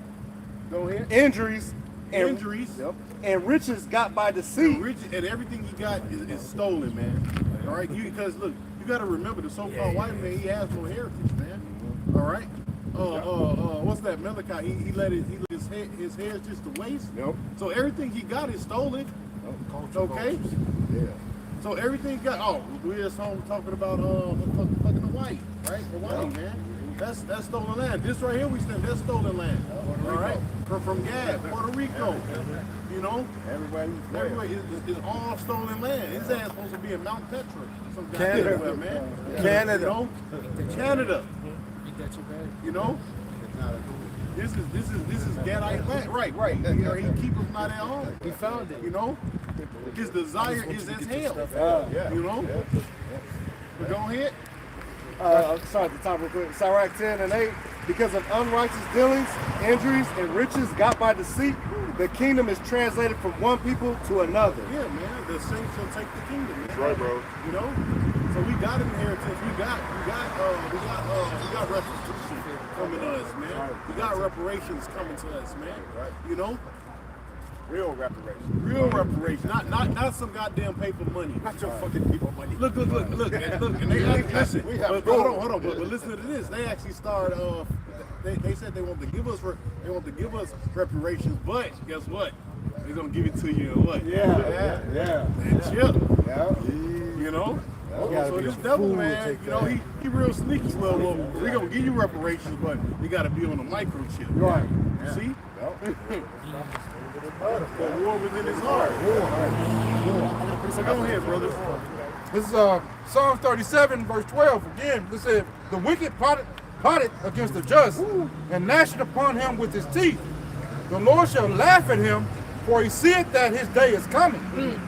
Go ahead. Injuries. Injuries. And riches got by deceit. And everything he got is stolen, man. All right? Because, look, you got to remember the so-called white man, he has no heritage, man. All right? What's that? Malachi, he let his heritage to waste. So everything he got is stolen. Okay? Yeah. So everything he got, we're just home talking about fucking the white, right? The white, man. That's stolen land. This right here we stand, that's stolen land. All right? From Gad, Puerto Rico. You know? Everybody is all stolen land. His ass supposed to be in Mount Petra. Some Canada, man. Canada. You know? Canada. You know? This is Gadite land. Right. He keep us not at home. He found it. You know, his desire is as hell. You know. But go ahead. Sorry, at the top real quick. Sirach 10 and 8. Because of unrighteous dealings, injuries, and riches got by deceit, the kingdom is translated from one people to another. Yeah, man. The saints shall take the kingdom. Man. That's right, bro. You know. So we got inheritance. We got restitution coming to us, man. We got reparations coming to us, man. You know. Real reparation. Real reparation, not some goddamn paper money. Not your fucking people money. Look, and they listen. But hold on. But listen to this. They actually started. They said they want to give us reparations, but guess what? They're gonna give it to you in what? Yeah. And chip. Yeah. You know. gotta So be this a devil fool to man, take you know, that. he real sneaky. Well, we gonna give you reparations, but you gotta be on a microchip. Right. See? The war within his heart. So go ahead, brother. This is Psalm 37, verse 12. Again, it said, the wicked plotted against the just and gnashed upon him with his teeth. The Lord shall laugh at him, for he seeth that his day is coming.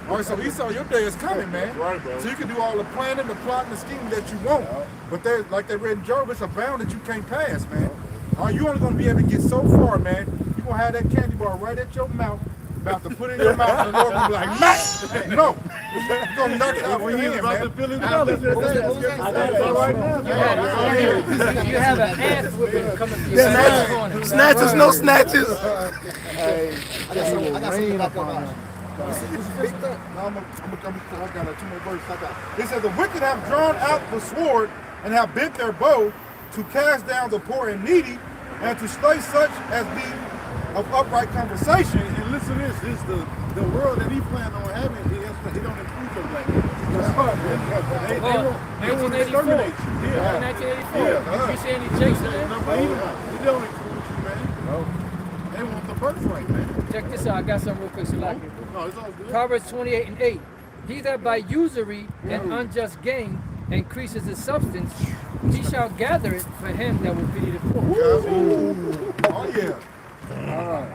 All right, so Esau, your day is coming, man. Right, bro. So you can do all the planning, the plotting, the scheming that you want. But there's, like they read in Job, it's a bound that you can't pass, man. All right, you're only going to be able to get so far, man. You're going to have that candy bar right at your mouth, about to put it in your mouth, and the Lord will be like, Matt! No! You're going to knock it out when you're About to man. fill his belly. You have an ass whipping coming to your corner. Snatches, no snatches. I got something back up. I got 2 more verses. It says, the wicked have drawn out the sword and have bent their bow to cast down the poor and needy and to slay such as be of upright conversation. And listen to this. This is the world that he planned on having. He don't include your black man. They want to exterminate you. Yeah. 1984. You see any jakes in there? No, but he don't include you, man. No. They want the birthright, man. Check this out. I got something real quick, Salaki. No, it's all good. Proverbs 28 and 8. He that by usury and unjust gain increases his substance, he shall gather it for him that will pity the poor. Oh, yeah. All right.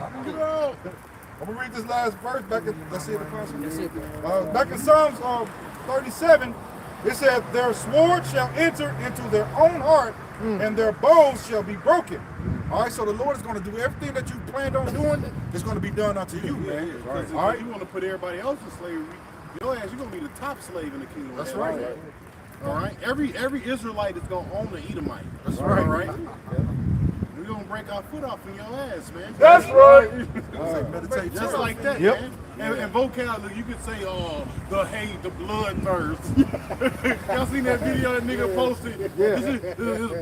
I'm going to read this last verse back in, let's see if it's possible. That's it. Back in Psalms 37, it said, their sword shall enter into their own heart, and their bows shall be broken. All right, so the Lord is going to do everything that you planned on doing. It's going to be done unto you, man. Because All right. if you want to put everybody else in slavery, your ass, you're going to be the top slave in the kingdom. That's of right. heaven. All right? Every Israelite is going to own an Edomite. That's right. All right? We're going to break our foot off in your ass, man. That's right. Meditate. Just like that, Yep. man. And vocabulary, you could say, the hate, the bloodthirst. Y'all seen that video that nigga posted? This is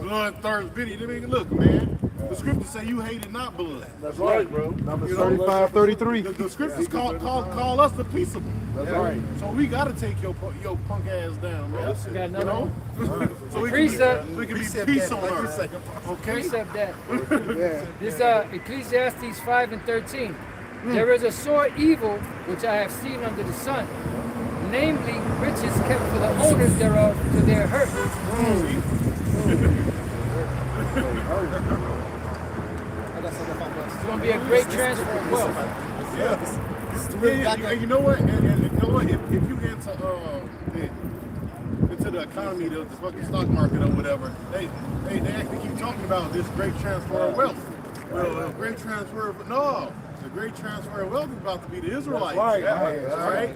bloodthirst video. I mean, look, man. The scriptures say you hated not blood. That's right, bro. Numbers 35, 33. The scriptures call us the peaceable. That's right. So we got to take your punk ass down, man. Got another one. So we Precept. can be peace on earth. Okay? Precept that. This Ecclesiastes 5 and 13. There is a sore evil which I have seen under the sun, namely riches kept for the owners thereof to their hurt. It's going to be a great transfer of wealth. And you know what? And you know what? If you get into the economy, the fucking stock market or whatever, they actually keep talking about this great transfer of wealth. Well, a great transfer of no. The great transfer of wealth is about to be the Israelites. That's right. All right?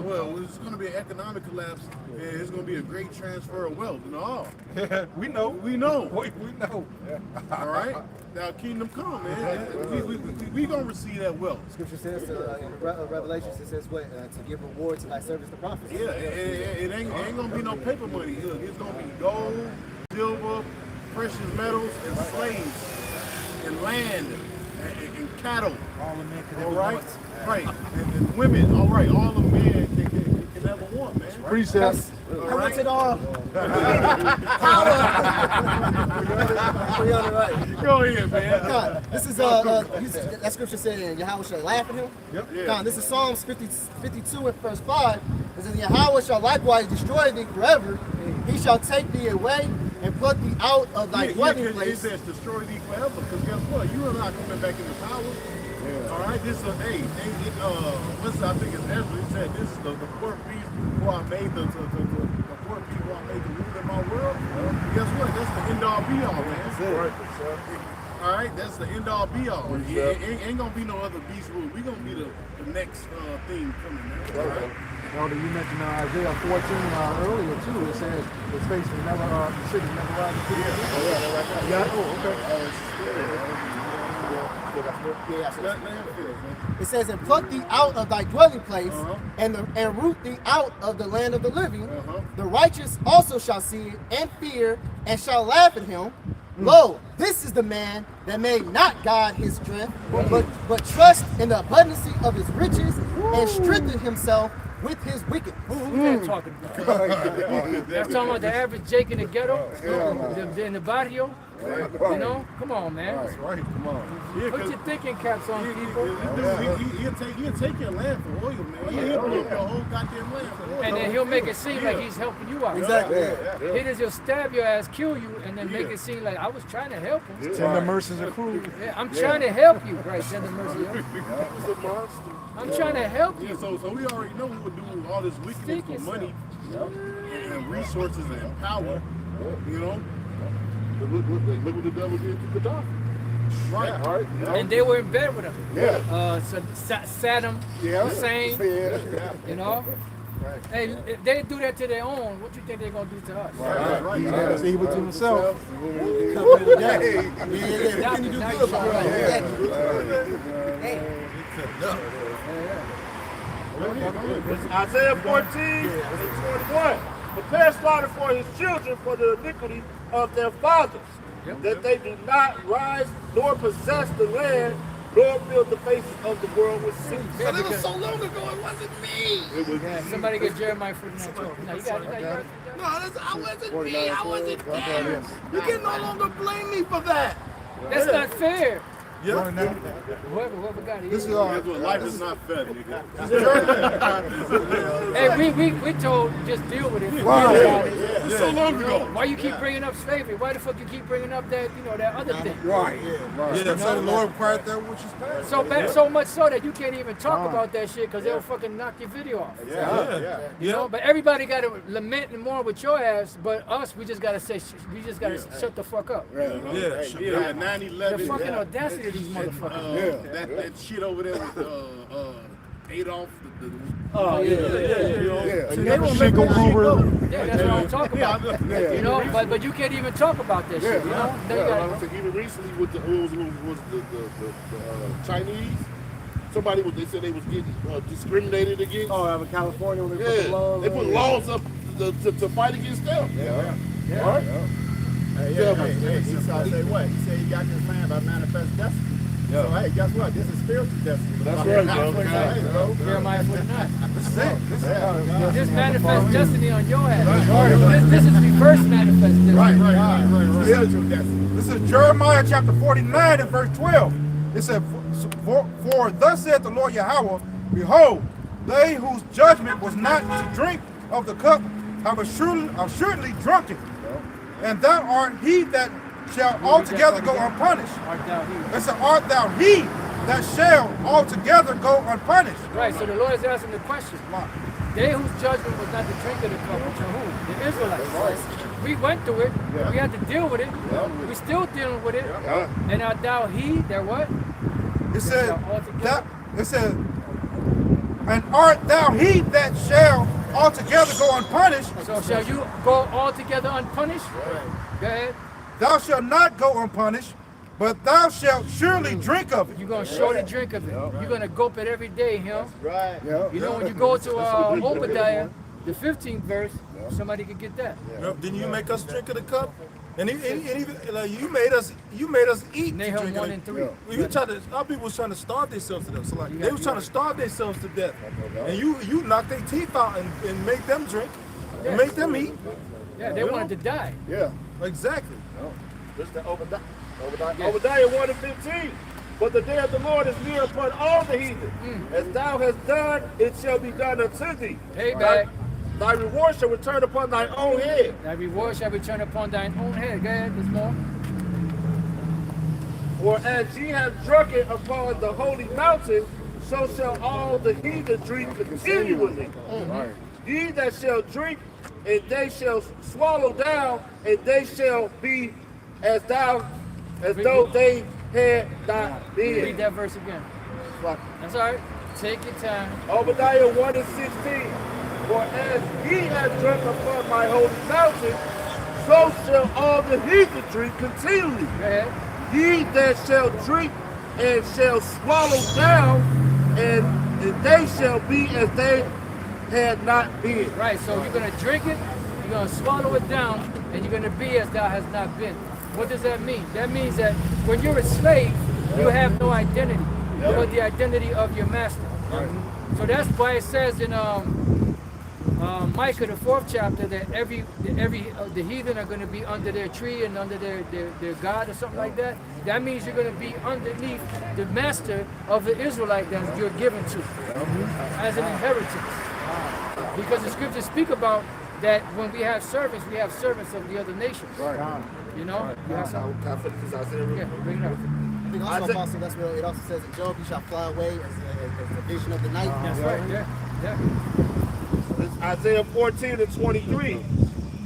Well, it's going to be an economic collapse, and it's going to be a great transfer of wealth. No. We know. We know. We know. All right? Now, kingdom come, man. We going to receive that wealth. Scripture says in Revelation, it says what? To give reward to thy service the prophets. Yeah, it ain't going to be no paper money. Look, it's going to be gold, silver, precious metals, and slaves, and land, and cattle. All the men can All ever right? want. Right. And women. All right. All the men can ever want, man. Precepts. I want it all. Go ahead, man. God, this is that scripture said in Yahweh shall laugh at him. Yep. Yeah. God, this is Psalms 52 and verse 5. It says, Yahweh shall likewise destroy thee forever. He shall take thee away and pluck thee out of thy dwelling It place. says destroy thee forever. Because guess what? You are not coming back into power. All right, this is I think it's Ezra. He said this is the poor beast who I made the poor people who I made to rule in my world. Guess what? That's the end all be all, man. All right, that's the end all be all. Ain't gonna be no other beast rule. We gonna be the next thing coming, man. All right. Elder, you mentioned Isaiah 14 earlier too. It says his face was never, the city never rise to the It says, and pluck thee out of thy dwelling place, and root thee out of the land of the living. The righteous also shall see it, and fear, and shall laugh at him. Lo, this is the man that made not God his strength, but trust in the abundance of his riches, and strengthened himself with his wickedness. Who's that talking about? That's talking about the average Jake in the ghetto, in the barrio. You know, come on, man. That's right. Come on. Put your thinking caps on, people. He'll take your land for oil, man. He'll blow your whole goddamn land for oil. And then he'll make it seem like he's helping you out. Exactly. He just will stab your ass, kill you, and then make it seem like I was trying to help him. Tender mercies are cruel. Yeah, I'm trying to help you, right? Tender mercy. He's a monster. I'm trying to help Yeah, you. so we already know we would do all this wickedness for money and resources and power. You know? But look what the devil did to Gaddafi. Right. And they were in bed with him. Yeah. Saddam Hussein. You know? Hey, if they do that to their own, what you think they're gonna do to us? Right. That's evil to himself. Now you do good about it. Isaiah 14 and 21. Prepare slaughter for his children for the iniquity of their fathers, that they do not rise nor possess the land, nor fill the faces of the world with sin. But it was so long ago, it wasn't me. It was Yeah, somebody get Jeremiah 49. No, you got it. No, I wasn't me. I wasn't there. You can no longer blame me for that. That's not fair. Yeah. Whoever got it. This is That's what life is not fair, nigga. Hey, we told just deal with it. Wow. It's So long ago. Why you keep bringing up slavery? Why the fuck you keep bringing up that that other thing? Right. Yeah, so the Lord required that which is past. So bad, so much so that you can't even talk about that shit because they'll fucking knock your video off. You know, but everybody got to lament and mourn with your ass, but us, we just gotta say, we just gotta shut the fuck up. Yeah, 9/11. The fucking audacity of these motherfuckers. That shit over there with Adolf. Oh yeah. They won't make that shit go. Yeah, that's what I'm talking about. You know, but you can't even talk about that shit. You know, they got Even recently with the Chinese, they said they was getting discriminated against. Oh, out of California when they put the laws. They put laws up to fight against them. Right? He said what? He said he got this land by manifest destiny. So hey, guess what? This is spiritual destiny. That's right, bro. Jeremiah 49. This manifest destiny on your ass. This is reverse manifest destiny. Right. Spiritual destiny. This is Jeremiah chapter 49 and verse 12. It said, for thus saith the Lord Yahweh, behold, they whose judgment was not to drink of the cup have assuredly drunk it. And thou art he that shall altogether go unpunished. It said, art thou he that shall altogether go unpunished. Right, so the Lord is asking the question. They whose judgment was not to drink of the cup, to who? The Israelites. We went through it. We had to deal with it. We're still dealing with it. And art thou he that what? It said, and art thou he that shall altogether go unpunished. So shall you go altogether unpunished? Go ahead. Thou shalt not go unpunished, but thou shalt surely drink of it. You're going to surely drink of it. You're going to gulp it every day, Right. You know, when you go to Obadiah, the 15th verse, somebody could get that. Didn't you make us drink of the cup? And even like you made us eat. Nahum 1 and 3. Our people was trying to starve themselves to death. So like they was trying to starve themselves to death, and you knocked their teeth out and make them drink, and make them eat. Yeah, they wanted to die. Yeah. Exactly. This is the Obadiah 1 and 15. But the day of the Lord is near upon all the heathen. As thou hast done, it shall be done unto thee. Payback. thy reward shall return upon thy own head. Thy reward shall return upon thine own head. Go ahead, there's more. For as ye have drunken upon the holy mountain, so shall all the heathen drink continually. Ye that shall drink, and they shall swallow down, and they shall be as though they had not been. Read that verse again. That's all right. Take your time. Obadiah 1:16. For as ye have drunk upon my holy mountain, so shall all the heathen drink continually. Go ahead. Ye that shall drink and shall swallow down, and they shall be as they had not been. Right, so you're going to drink it, you're going to swallow it down, and you're going to be as thou hast not been. What does that mean? That means that when you're a slave, you have no identity, but the identity of your master. So that's why it says in Micah, the 4th chapter, that the heathen are going to be under their tree and under their God or something like that. That means you're going to be underneath the master of the Israelite that you're given to as an inheritance. Because the scriptures speak about that when we have servants of the other nations. Right. You know? You have something? Yeah, bring it up. I think also, Apostle, that's where it also says in Job, you shall fly away as the vision of the night. That's right, yeah. It's Isaiah 14:23.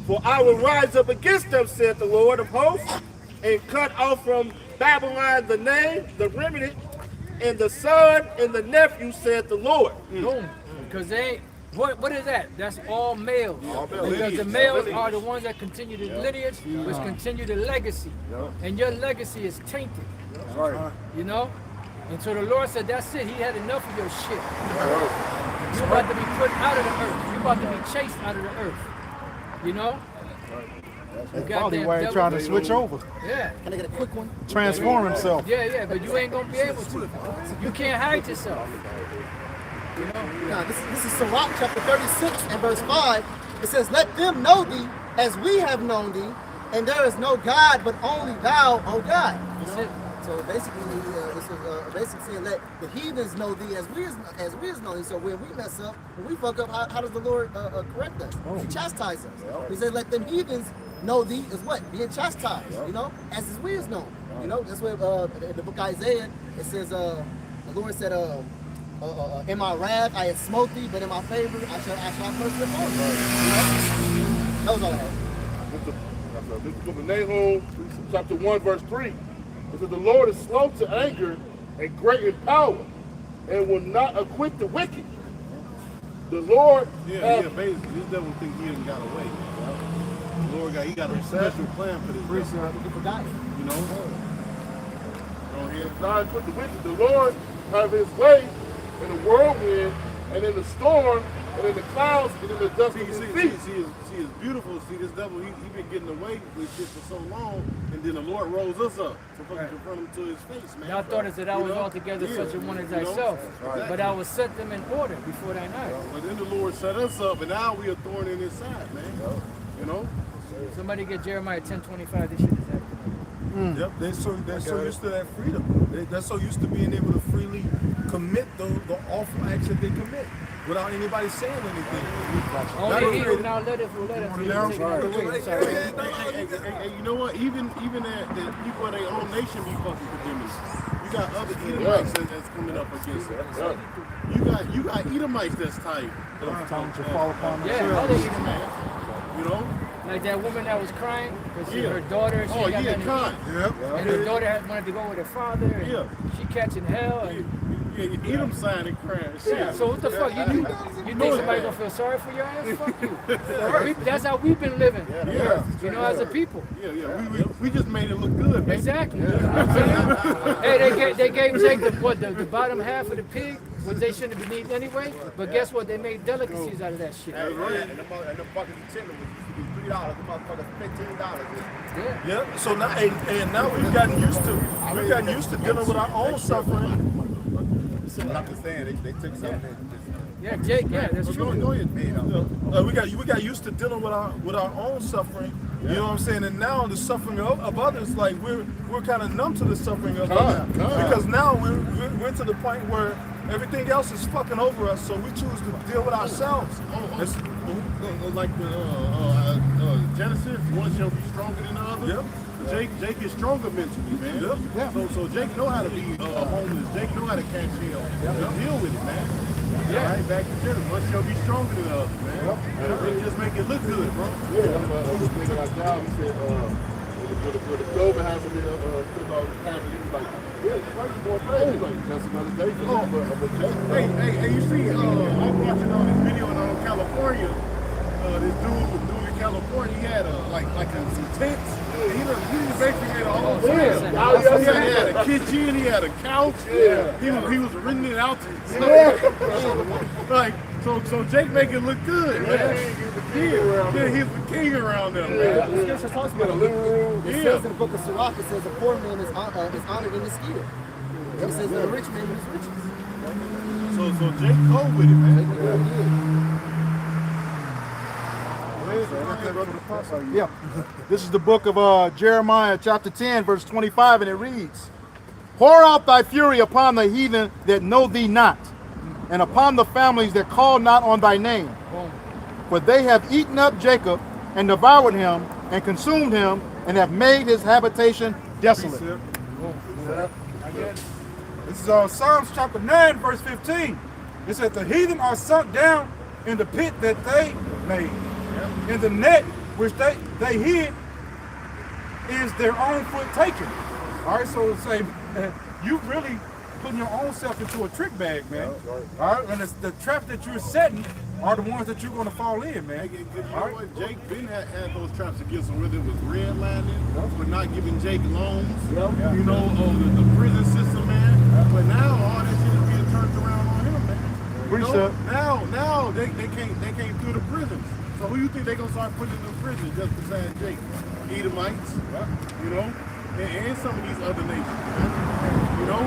For I will rise up against them, saith the Lord of hosts, and cut off from Babylon the name, the remnant, and the son and the nephew, saith the Lord. Boom. Because they, what is that? That's all males. Because the males are the ones that continue the lineage, which continue the legacy. And your legacy is tainted. You know? And so the Lord said, that's it. He had enough of your shit. You're about to be put out of the earth. You're about to be chased out of the earth. You know? That's probably why he's trying to switch over. Yeah. Can I get a quick one? Transform himself. Yeah, but you ain't going to be able to. You can't hide yourself. You know? Now, this is Sirach chapter 36 and verse 5. It says, let them know thee as we have known thee, and there is no God but only thou, O God. That's it. So basically, this is basically saying let the heathens know thee as we know thee. So when we mess up, when we fuck up, how does the Lord correct us? He chastises us. He said, let them heathens know thee as what? Being chastised, you know, as his we is known. You know, that's what in the book of Isaiah, it says, the Lord said, in my wrath I had smote thee, but in my favor I shall have mercy upon thee. You know? That was all I had. This is the book of Nahum, chapter 1, verse 3. It says, the Lord is slow to anger and great in power, and will not acquit the wicked. The Lord basically, this devil think he done got away. The Lord got a special plan for this. You know? Not acquit the wicked. The Lord have his way in the whirlwind, and in the storm, and in the clouds, and in the dust of his feet. See, it's beautiful. See, this devil, he been getting away with shit for so long, and then the Lord rose us up to fucking confront him to his face, man. Y'all thought that I was altogether such a one as thyself, but I will set them in order before thine eyes. But then the Lord set us up, and now we are thorn in his side, man. You know? Somebody get Jeremiah 10:25. This shit is happening. Yep, they're so used to that freedom. They're so used to being able to freely commit the awful acts that they commit without anybody saying anything. Only he will now let it take it away. Hey, you know what? Even the people of their own nation be fucking condemning. You got other Edomites that's coming up against it. You got Edomites that's tight. Time to fall upon Yeah, other Edomites. You know? Like that woman that was crying because her daughter, she got kind. and her daughter wanted to go with her father, and she catching hell. You eat them sign and crying. Yeah, so what the fuck? You think somebody gonna feel sorry for your ass? Fuck you. That's how we've been living. You know, as a people. We just made it look good, man. Exactly. Hey, they gave Jake the bottom half of the pig, which they shouldn't have been eating anyway. But guess what? They made delicacies out of that shit. That's right. And the bucket of chicken used to be $3. The motherfucker's $15. Yeah. So now, and now we've gotten used to dealing with our own suffering. I'm just saying, they took something. Yeah, Jake. Yeah, that's true. Go ahead, We got used to dealing with our own suffering. You know what I'm saying? And now the suffering of others, like we're kind of numb to the suffering of others because now we're to the point where Everything else is fucking over us, so we choose to deal with ourselves. Like the Genesis, one shall be stronger than the other. Yep. Jake is stronger mentally, man. Yep. Yeah. So Jake know how to be homeless. Jake know how to catch hell. Deal with it, man. Yeah. All right, back to Genesis. One shall be stronger than the other, man. Yep. Just make it look good, bro. Yeah, that's what I was thinking like that. He said, with the Dover has been took all the time, he was like, yeah, it's like more crazy. Like, that's another day for Hey, you see, I'm watching on this video in California. This dude in California, he had some tents. He basically had a whole thing. He had a kitchen, he had a couch. Yeah. He was renting it out to like. So Jake make it look good, man. Yeah, he's the king around there, man. The scripture talks about a living room. It says in the book of Sirach, it says a poor man is honored in his skill. It says that a rich man in his riches. So Jake cold with it, man. Yeah. This is the book of Jeremiah chapter 10 verse 25, and it reads, pour out thy fury upon the heathen that know thee not, and upon the families that call not on thy name. For they have eaten up Jacob and devoured him and consumed him and have made his habitation desolate. This is Psalms chapter 9 verse 15. It says the heathen are sunk down in the pit that they made. In the net which they hid is their own foot taken. All right, so it's say you really putting your own self into a trick bag, man. All right, and the trap that you're setting are the ones that you're going to fall in, man. You know what? Jake Ben had those traps against him, whether it was redlining, for not giving Jake loans, you know, the prison system, man. But now all that shit is being turned around on him, man. Now they can't through the prisons. So who you think they gonna start putting in the prison just besides Jake? Edomites, you know, and some of these other nations, you know.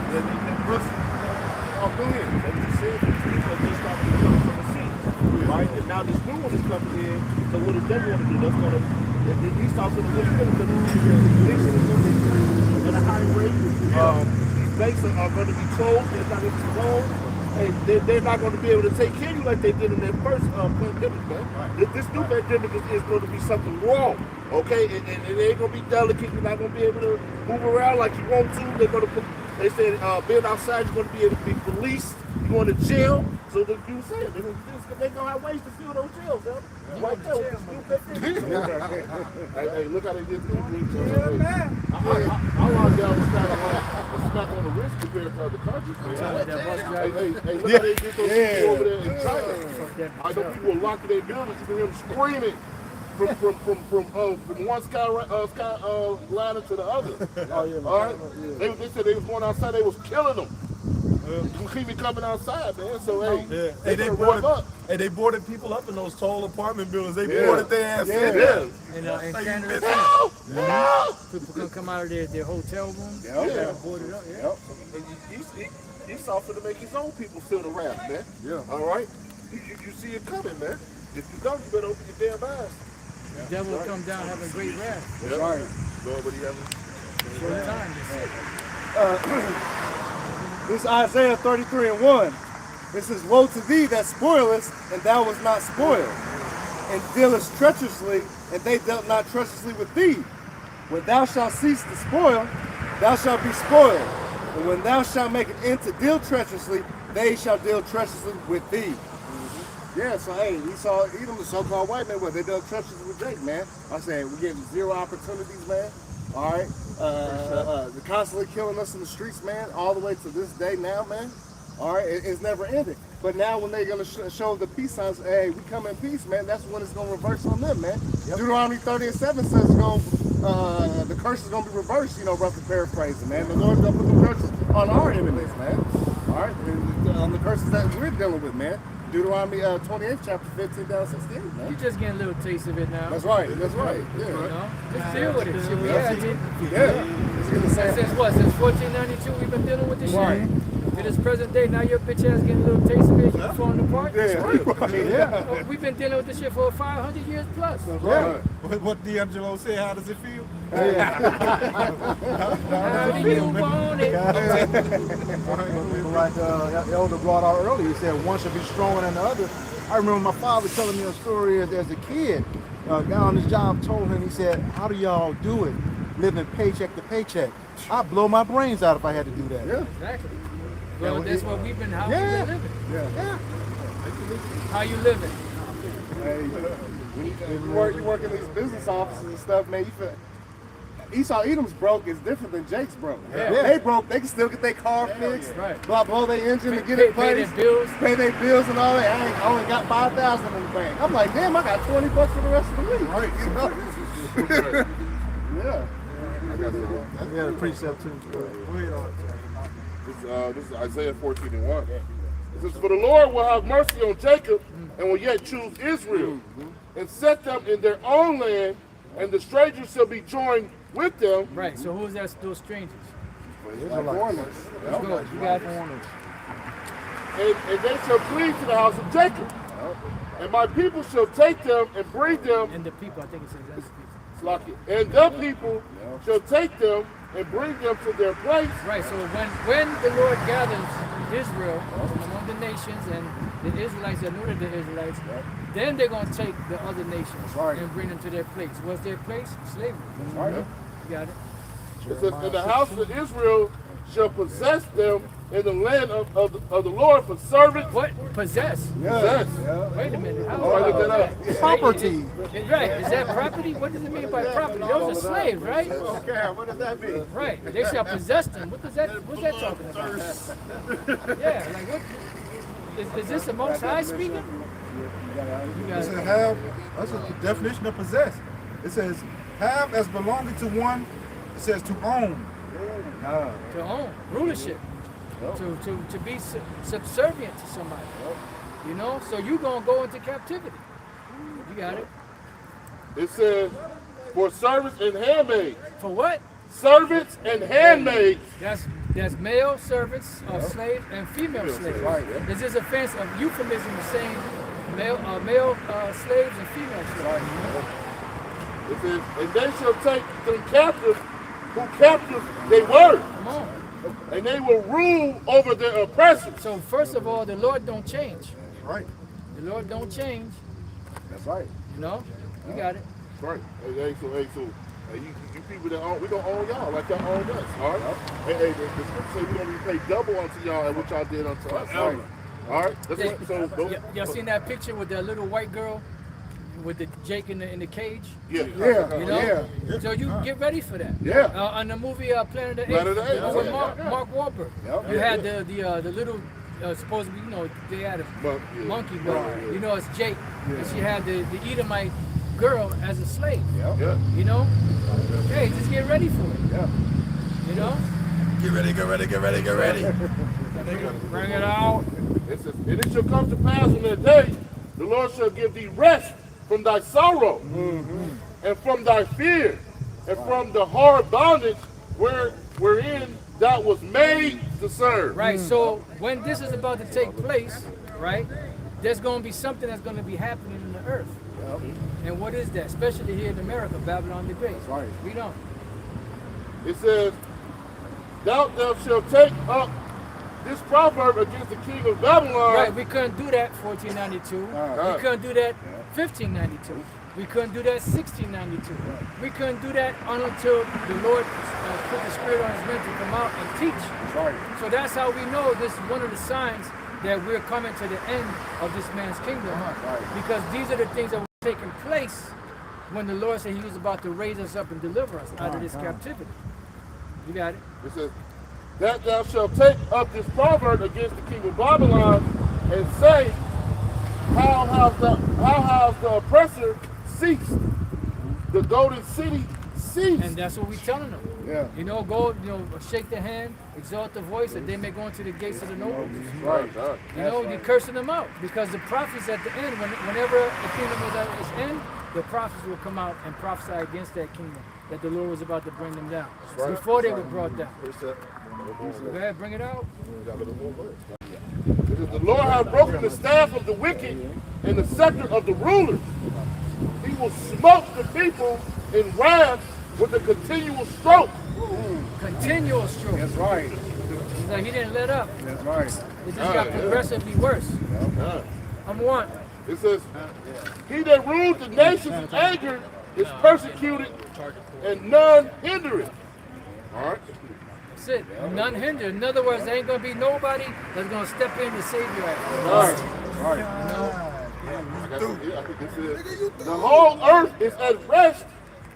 Go ahead. As you said, these people are just starting to come from the sea, right? And now this new one is coming in. So what does they want to do? That's gonna these talks are going to be at a high rate. These banks are going to be closed. They're not going to be closed. And they're not going to be able to take care of you like they did in their first pandemic, man. This new pandemic is going to be something wrong, okay? And it ain't going to be delicate. You're not going to be able to move around like you want to. They're going to put, they said being outside, you're going to be able to be policed. You're going to jail. So that you said they're going to have ways to fill those jails, huh? Right there with this new pandemic. Hey, look how they did the Yeah, man. I locked down was kind of like a smack on the wrist compared to other countries. Hey, look how they did those people over there in China. I know people were locking their buildings. You can hear them screaming from one sky ladder to the other. All right? They said they was going outside. They was killing them. You keep me coming outside, man. So hey, they boarded people up in those tall apartment buildings. They boarded their ass in. In Canada, people can come out of their hotel rooms. Boarded up. He's soft to make his own people feel the wrath, man. Yeah. All right? You see it coming, man. If you don't, you better open your damn eyes. The devil will come down having great wrath. That's right. Nobody Short time. This is Isaiah 33:1. It says, woe to thee that spoilest, and thou wast not spoiled, and dealest treacherously, and they dealt not treacherously with thee. When thou shalt cease to spoil, thou shalt be spoiled. And when thou shalt make an end to deal treacherously, they shall deal treacherously with thee. Yeah, so hey, we saw Edom, the so-called white man, they done treacherous with Jake, man. I said we gave them zero opportunities, man. All right, they're constantly killing us in the streets, man, all the way to this day now, man. All right, it's never ended. But now when they're gonna show the peace signs, hey, we come in peace, man. That's when it's gonna reverse on them, man. Deuteronomy 30:7 says it's gonna, the curse is gonna be reversed. You know, roughly paraphrasing, man. The Lord's gonna put the curses on our enemies, man. All right, and the curses that we're dealing with, man. Deuteronomy 28, chapter 15 down 16, man. You just getting a little taste of it now. That's right. That's right. Yeah. You know? Just deal with it. Shit, we had it. Since what? Since 1492, we've been dealing with this shit. To this present day, now your bitch ass getting a little taste of it. You falling apart. We've been dealing with this shit for 500 years plus. What D'Angelo said, how does it feel? How do you want it? Like the elder brought out earlier, he said one should be stronger than the other. I remember my father telling me a story as a kid. A guy on his job told him, he said, how do y'all do it? Living paycheck to paycheck. I'd blow my brains out if I had to do that. Yeah. Exactly. Well, that's what we've been, how Yeah. we've been living. Yeah. How you living? Hey, you work in these business offices and stuff, man. You feel Esau Edom's broke is different than Jake's broke. Yeah. They broke, they can still get their car fixed, Right. blow their engine to get Pay it placed, their bills. pay their bills and all that. I only got 5,000 in the bank. I'm like, damn, I got 20 bucks for the rest of the week. Right. You know? Yeah. Yeah, the precept too. Go ahead, This is Isaiah 14:1. It says, "For the Lord will have mercy on Jacob and will yet choose Israel and set them in their own land, and the strangers shall be joined with them." Right. So who's that? Those strangers? Like foreigners. Let's go. You got it. And they shall cleave to the house of Jacob. And my people shall take them and bring them, And the people, I think it says that's the people. and the people shall take them and bring them to their place. Right. So when the Lord gathers Israel from among the nations and the Israelites are new to the Israelites, then they're going to take the other nations and bring them to their place. What's their place? Slavery. You got it. It says, "And the house of Israel shall possess them in the land of the Lord for servants." What? Possess? Possess. Wait a minute. How All right, look that up. Property. Right. Is that property? What does it mean by property? Those are slaves, right? Okay, what does that mean? Right. They shall possess them. What's that talking about? Yeah. Like what? Is this the Most High speaking? You It got says it. have, that's the definition of possess. It says have as belonging to one. It says to own. To own rulership, to be subservient to somebody. You know, so you gonna go into captivity. You got it. It says, "For servants and handmaids." For what? Servants and handmaids. That's male servants of slaves and female slaves. This is a offense of euphemism of saying male slaves and female slaves. It says, "And they shall take them captive who captive they were, Come on. and they will rule over their oppressors." So first of all, the Lord don't change. Right. The Lord don't change. That's right. You know, you got it. Right. Hey, so you people that own, we don't own y'all like y'all own us. All right. Hey, the scripture say we don't even pay double unto y'all and what y'all did unto us. All right. All right. That's what, so Y'all seen that picture with that little white girl with the Jake in the cage? yeah. You know? So you get ready for that. Yeah. On the movie Planet of the Planet of the Apes, Apes, with yeah. Mark Wahlberg. You had the little, supposed to be, they had a monkey, but it's Jake. And she had the Edomite girl as a slave. Yeah. You know? Hey, just get ready for it. Yeah. You know? Get ready. Bring it out. It says, "And it shall come to pass in that day, the Lord shall give thee rest from thy sorrow, and from thy fear, and from the hard bondage wherein thou was made to serve." Right, so when this is about to take place, right, there's going to be something that's going to be happening in the earth. And what is that? Especially here in America, Babylon the Great. Right. We don't. It says, thou shalt take up this proverb against the king of Babylon. Right, we couldn't do that 1492. We couldn't do that 1592. We couldn't do that 1692. We couldn't do that until the Lord put the Spirit on His men to come out and teach. Right. So that's how we know this is one of the signs that we're coming to the end of this man's kingdom. Because these are the things that were taking place when the Lord said He was about to raise us up and deliver us out of this captivity. You got it? It says, that thou shalt take up this proverb against the king of Babylon, and say, how has the oppressor ceased? The golden city ceased. And that's what we're telling them. Yeah. Go, shake their hand, exalt the voice, that they may go into the gates of the nobles. Right. You're cursing them out, because the prophets at the end, whenever the kingdom was at its end, the prophets will come out and prophesy against that kingdom, that the Lord was about to bring them down. Before they were brought down. Go ahead, bring it out. It says, the Lord hath broken the staff of the wicked and the scepter of the rulers. He will smote the people in wrath with a continual stroke. Continual stroke. That's right. He's like, he didn't let up. That's right. It just got progressively worse. I'm one. It says, he that rules the nations in anger is persecuted, and none hinder it. All right. That's it. None hinder. In other words, there ain't going to be nobody that's going to step in to save you. Right. I think it says, the whole earth is at rest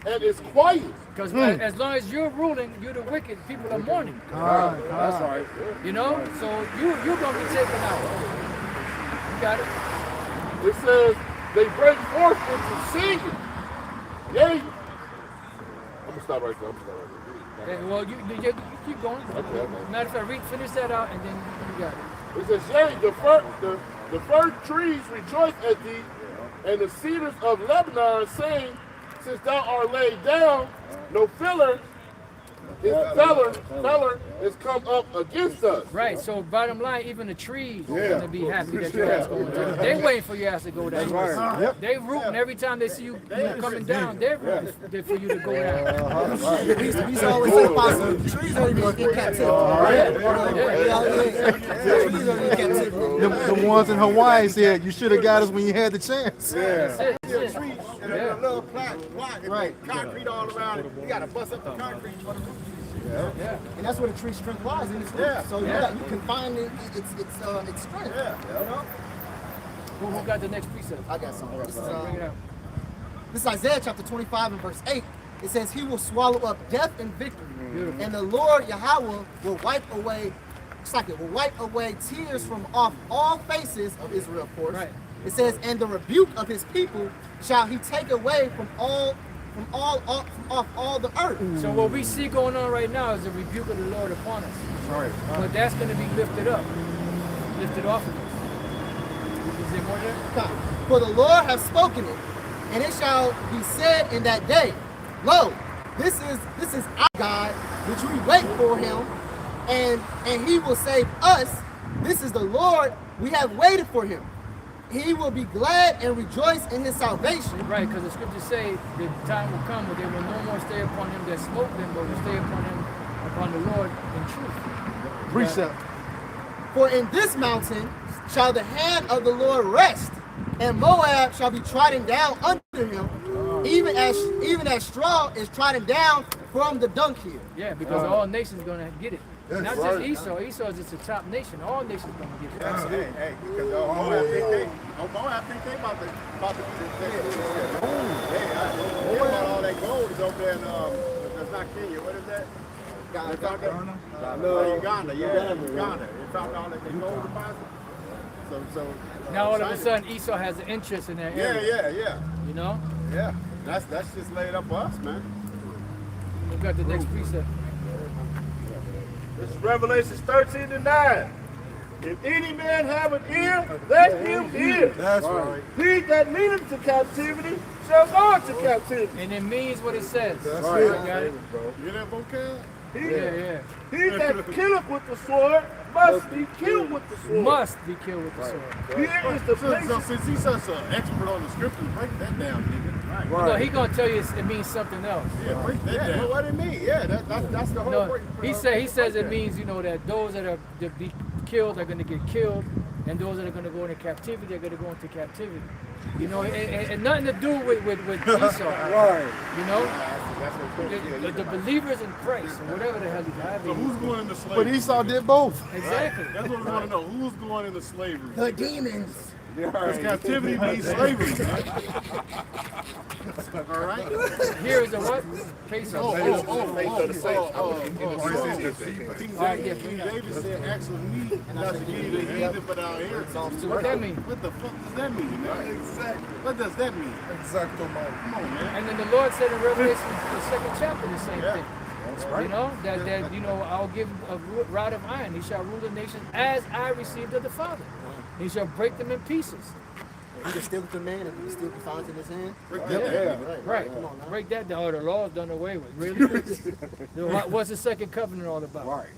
and is quiet. Because as long as you're ruling, you're the wicked, people are mourning. That's right. You know? So you're going to be taken out. You got it? It says, they break forth into singing. Yay. I'm going to stop right there. Yeah, well, you keep going. Okay. Matter of fact, finish that out and then you got it. It says, yea, the fir trees rejoice at thee, and the cedars of Lebanon saying, since thou art laid down, no feller is come up against us. Right, so bottom line, even the trees are going to be happy that your ass going down. They're waiting for your ass to go down. Right. They rooting every time they see you coming down. They're rooting for you to go down. He's always said possible. The trees are even in captivity. Trees are in captivity. The ones in Hawaii said you should have got us when you had the chance. That's it. A little block, right? Concrete all around it. You got to bust up the concrete. And that's where the tree strength lies in its roots. So you can find its strength. You know? Who got the next precept? I got something. Bring it out. This is Isaiah chapter 25 and verse 8. It says, he will swallow up death and victory. Beautiful. And the Lord Yahweh will wipe away tears from off all faces of Israel, of course. Right. It says, and the rebuke of his people shall he take away from off all the earth. So what we see going on right now is the rebuke of the Lord upon us. Right. But that's going to be lifted up, lifted off of us. Is there more there? For the Lord hath spoken it, and it shall be said in that day, lo, this is our God, which we wait for him, and he will save us. This is the Lord, we have waited for him. He will be glad and rejoice in his salvation. Right, because the scriptures say the time will come when they will no more stay upon him that smote them, but will stay upon the Lord in truth. Precept. For in this mountain shall the hand of the Lord rest, and Moab shall be trodden down under him, even as straw is trodden down from the dung-hill. Yeah, because all nations going to get it. Not just Esau. Esau is just a top nation. All nations going to get it. Hey, because Moab think they about to all that gold is over there in, that's not Kenya, what is that? Uganda, yeah, Uganda. They found all that gold deposit. So Now all of a sudden Esau has an interest in that area. Yeah. You know? Yeah. That's just laid up for us, man. We got the next precept. This is Revelation 13:9. If any man have an ear, let him hear. That's right. He that leadeth to captivity shall go into captivity. And it means what it says. That's You it. got it? You hear that vocab? Yeah. He that killeth with the sword must be killed with the sword. Must be killed with the sword. Here is the place. So since he's such an expert on the scriptures, break that down, nigga. No, he gonna tell you it means something else. Yeah, break that down. Well, what it mean? Yeah, that's the whole No, point. he says it means, that those that are to be killed are going to get killed, and those that are going to go into captivity are going to go into captivity. And nothing to do with Esau. Right. The believers in Christ, or whatever the hell you have. So who's going into slavery? But Esau did both. Exactly. That's what we want to know. Who's going into slavery? The demons. Because captivity means slavery, man. All right? Here is a what? Case of King David said, "Acts of me, not to give you the heathen, but our inheritance." What that mean? What the fuck does that mean, man? Exactly. What does that mean? Exacto. Come on, man. And then the Lord said in Revelation, the 2nd chapter, the same thing. That's right. That I'll give a rod of iron. He shall rule the nations as I received of the Father. He shall break them in pieces. He can still with the man and he still can find in his hand. Right. Come on now. Break that down. The law's done away with. Really? What's the second covenant all about? Right.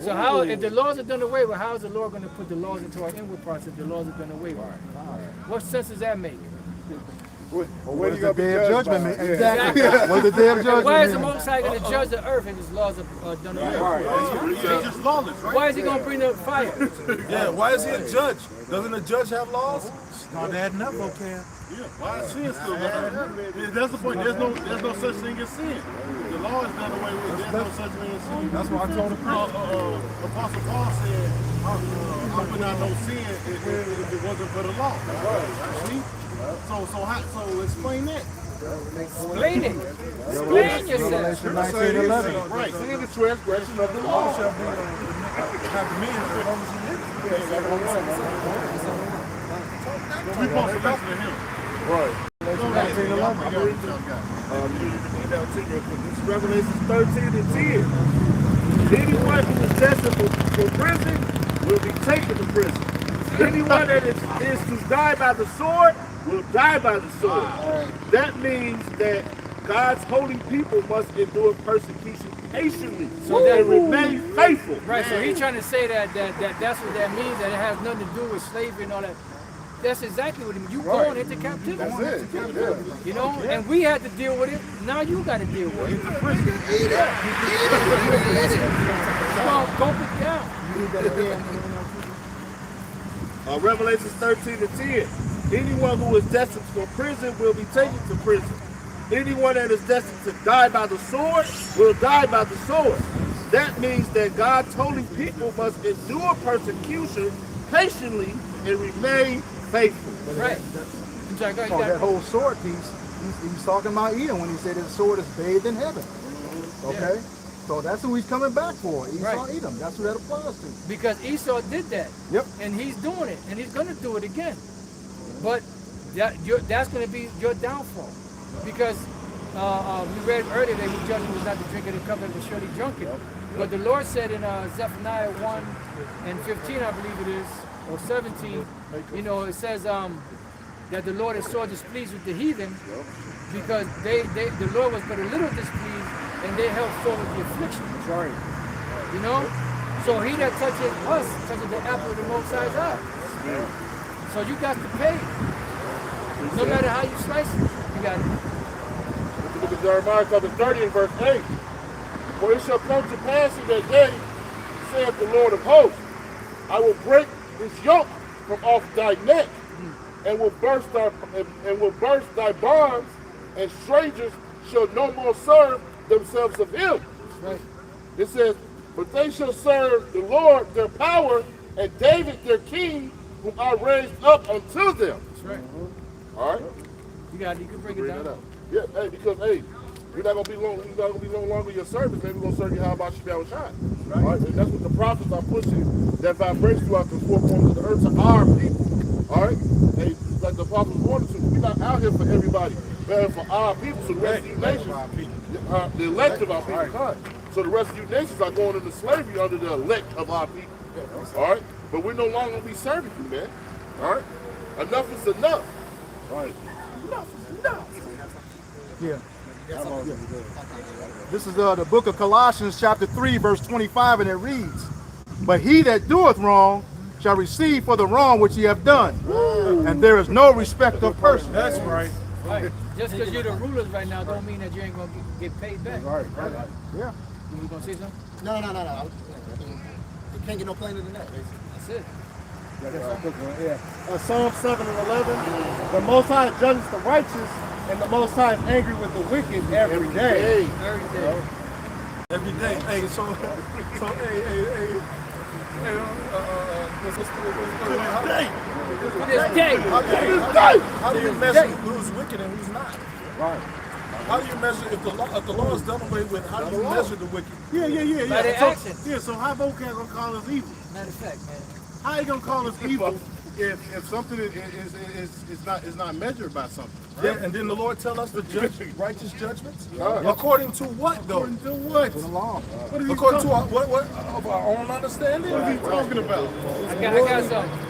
So how, if the laws are done away with, how is the Lord going to put the laws into our inward parts if the laws are done away with? What sense does that make? When What does the day of judgment mean? Exactly. What does the day of judgment Why is the mean? Most High going to judge the earth if his laws are done away? It's just lawless, right? Why is he going to bring the fire? Yeah, why is he a judge? Doesn't a judge have laws? Not adding up, okay. Yeah, why is sin still there? That's the point. There's no such thing as sin. The law is done away with. There's no such thing as sin. That's why I told him. Apostle Paul said, I would not know sin if it wasn't for the law. See? So explain that. Explain it. Explain yourself. Revelation 19:11. Right. Sin the transgression of the All law. shall be have dominion as long as you live. We supposed to listen to him. Right. This is Revelation 13 and 10. Anyone who is destined for prison will be taken to prison. Anyone that is to die by the sword will die by the sword. That means that God's holy people must endure persecution patiently so they remain faithful. Right, so he's trying to say that that's what that means, that it has nothing to do with slavery and all that. That's exactly what it means. You going into captivity. That's it. Yeah. You know, and we had to deal with it. Now you got to deal with it. Come on, gulp it down. Revelation 13 and 10. Anyone who is destined for prison will be taken to prison. Anyone that is destined to die by the sword will die by the sword. That means that God's holy people must endure persecution patiently and remain faithful. Right. I'm sorry, go ahead. Oh, that whole sword piece, he's talking about Edom when he said his sword is bathed in heaven. Okay? Yeah. So that's who he's coming back for. Esau, Right. Edom. That's who that applies to. Because Esau did that. Yep. And he's doing it. And he's going to do it again. But that's going to be your downfall. Because we read earlier that his judgment was not to drink of the cup that was surely drunken. But the Lord said in Zephaniah 1 and 15, I believe it is, or 17, you know, it says that the Lord is sore displeased with the heathen because the Lord was but a little displeased and they held sore with the affliction. Sorry. You know? So he that touches us touches the apple of the Most High's eye. So you got to pay. No matter how you slice it, you got it. Look at Jeremiah chapter 30 and verse 8. For it shall come to pass in that day, saith the Lord of hosts, I will break this yoke from off thy neck, and will burst thy bonds, and strangers shall no more serve themselves of him. Right. It says, but they shall serve the Lord their power, and David their king, whom I raised up unto them. That's right. All right. You got it. You can bring it Bring that down. up. Yeah, hey, because hey, you're not gonna be no longer your service. Maybe we're gonna serve you how about you shine. Right. All right. And that's what the prophets are pushing that vibration throughout the four corners of the earth to our people. All right. Hey, like the prophets wanted to. We're not out here for everybody. We're here for our people. So the rest of you nations, the elect of our people. Right. So the rest of you nations are going into slavery under the elect of our people. All right. But we're no longer gonna be serving you, man. All right. Enough is enough. All right. Enough is enough. Yeah. This is the book of Colossians chapter 3 verse 25, and it reads, but he that doeth wrong shall receive for the wrong which he hath done. And there is no respect of person. That's right. Right. Just because you're the rulers right now don't mean that you ain't going to get paid back. Right. Yeah. You going to say something? No. You can't get no plainer than that. That's it. Psalm 7 and 11. The Most High judges the righteous, and the Most High is angry with the wicked every day. Every day. Every day. Hey, so This day. how do you measure who's wicked and who's not? Right. How do you measure if the law is done away with? How do you measure the wicked? Yeah. By their actions. Yeah, so how vocab gonna call us evil? Matter of fact, man. How you gonna call us evil if something is not measured by something? Yeah, and then the Lord tell us to judge righteous judgments? According to what, though? According to what? What is he According to talking, what of our own understanding? what is he talking about? I got something.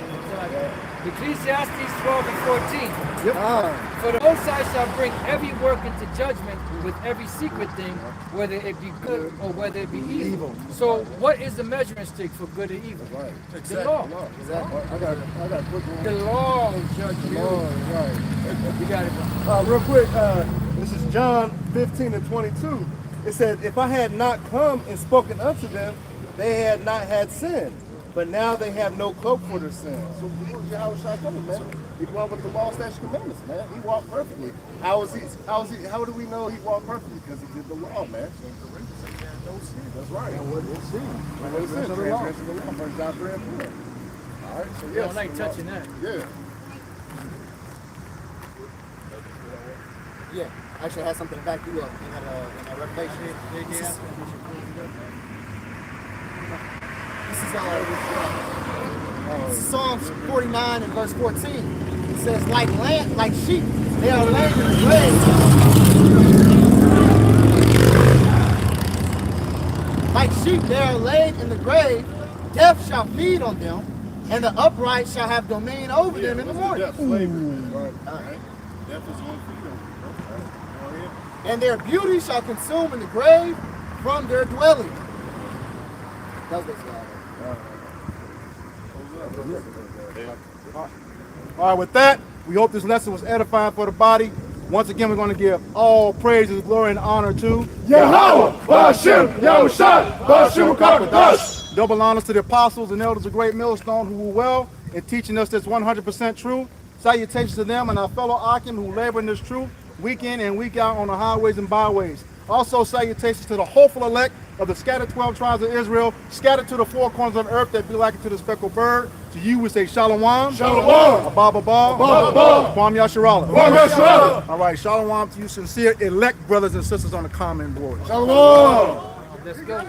Ecclesiastes 12 and 14. Ah, For the Most High shall bring every work into judgment with every secret thing, whether it be good or whether it be evil. So what is the measuring stick for good and evil? Right. The law. exactly. I got a quick one. The law will judge you. Right. You got it, bro. Real quick, this is John 15 and 22. It said, if I had not come and spoken unto them, they had not had sin. But now they have no cloak for their sin. So how was I coming, man? He walked with the law, statutes, commandments, man. He walked perfectly. How do we know he walked perfectly? Because he did the law, man. That's right. And what is sin? What is sin? Transgression of the law. 1 John 3 and 4. All right. So You yes, don't like the law. touching that. Yeah. Yeah, I actually had something to back you up in that revelation. This is Psalms 49 and verse 14. It says, like sheep, they are laid in the grave. Like sheep, they are laid in the grave. Death shall feed on them, and the upright shall have dominion over them in the morning. Death, slavery. Right. Death is on freedom. And their beauty shall consume in the grave from their dwelling. That's what's going on. All right, with that, we hope this lesson was edifying for the body. Once again, we're going to give all praises, glory, and honor to Yahweh, Ba'ashem, Yahushua, Ba'ashem Kakadash. double honors to the apostles and elders of Great Millstone who were well in teaching us this 100% truth. Salutations to them and our fellow Akim who labor in this truth week in and week out on the highways and byways. Also, salutations to the hopeful elect of the scattered 12 tribes of Israel, scattered to the four corners of the earth that be like it to the speckled bird. To you, we say Shalom. Shalom. Abba Abba. Kwam Yasharala. Kwam Yasharala. All right, Shalom to you sincere elect brothers and sisters on the comment board. Shalom. Let's go.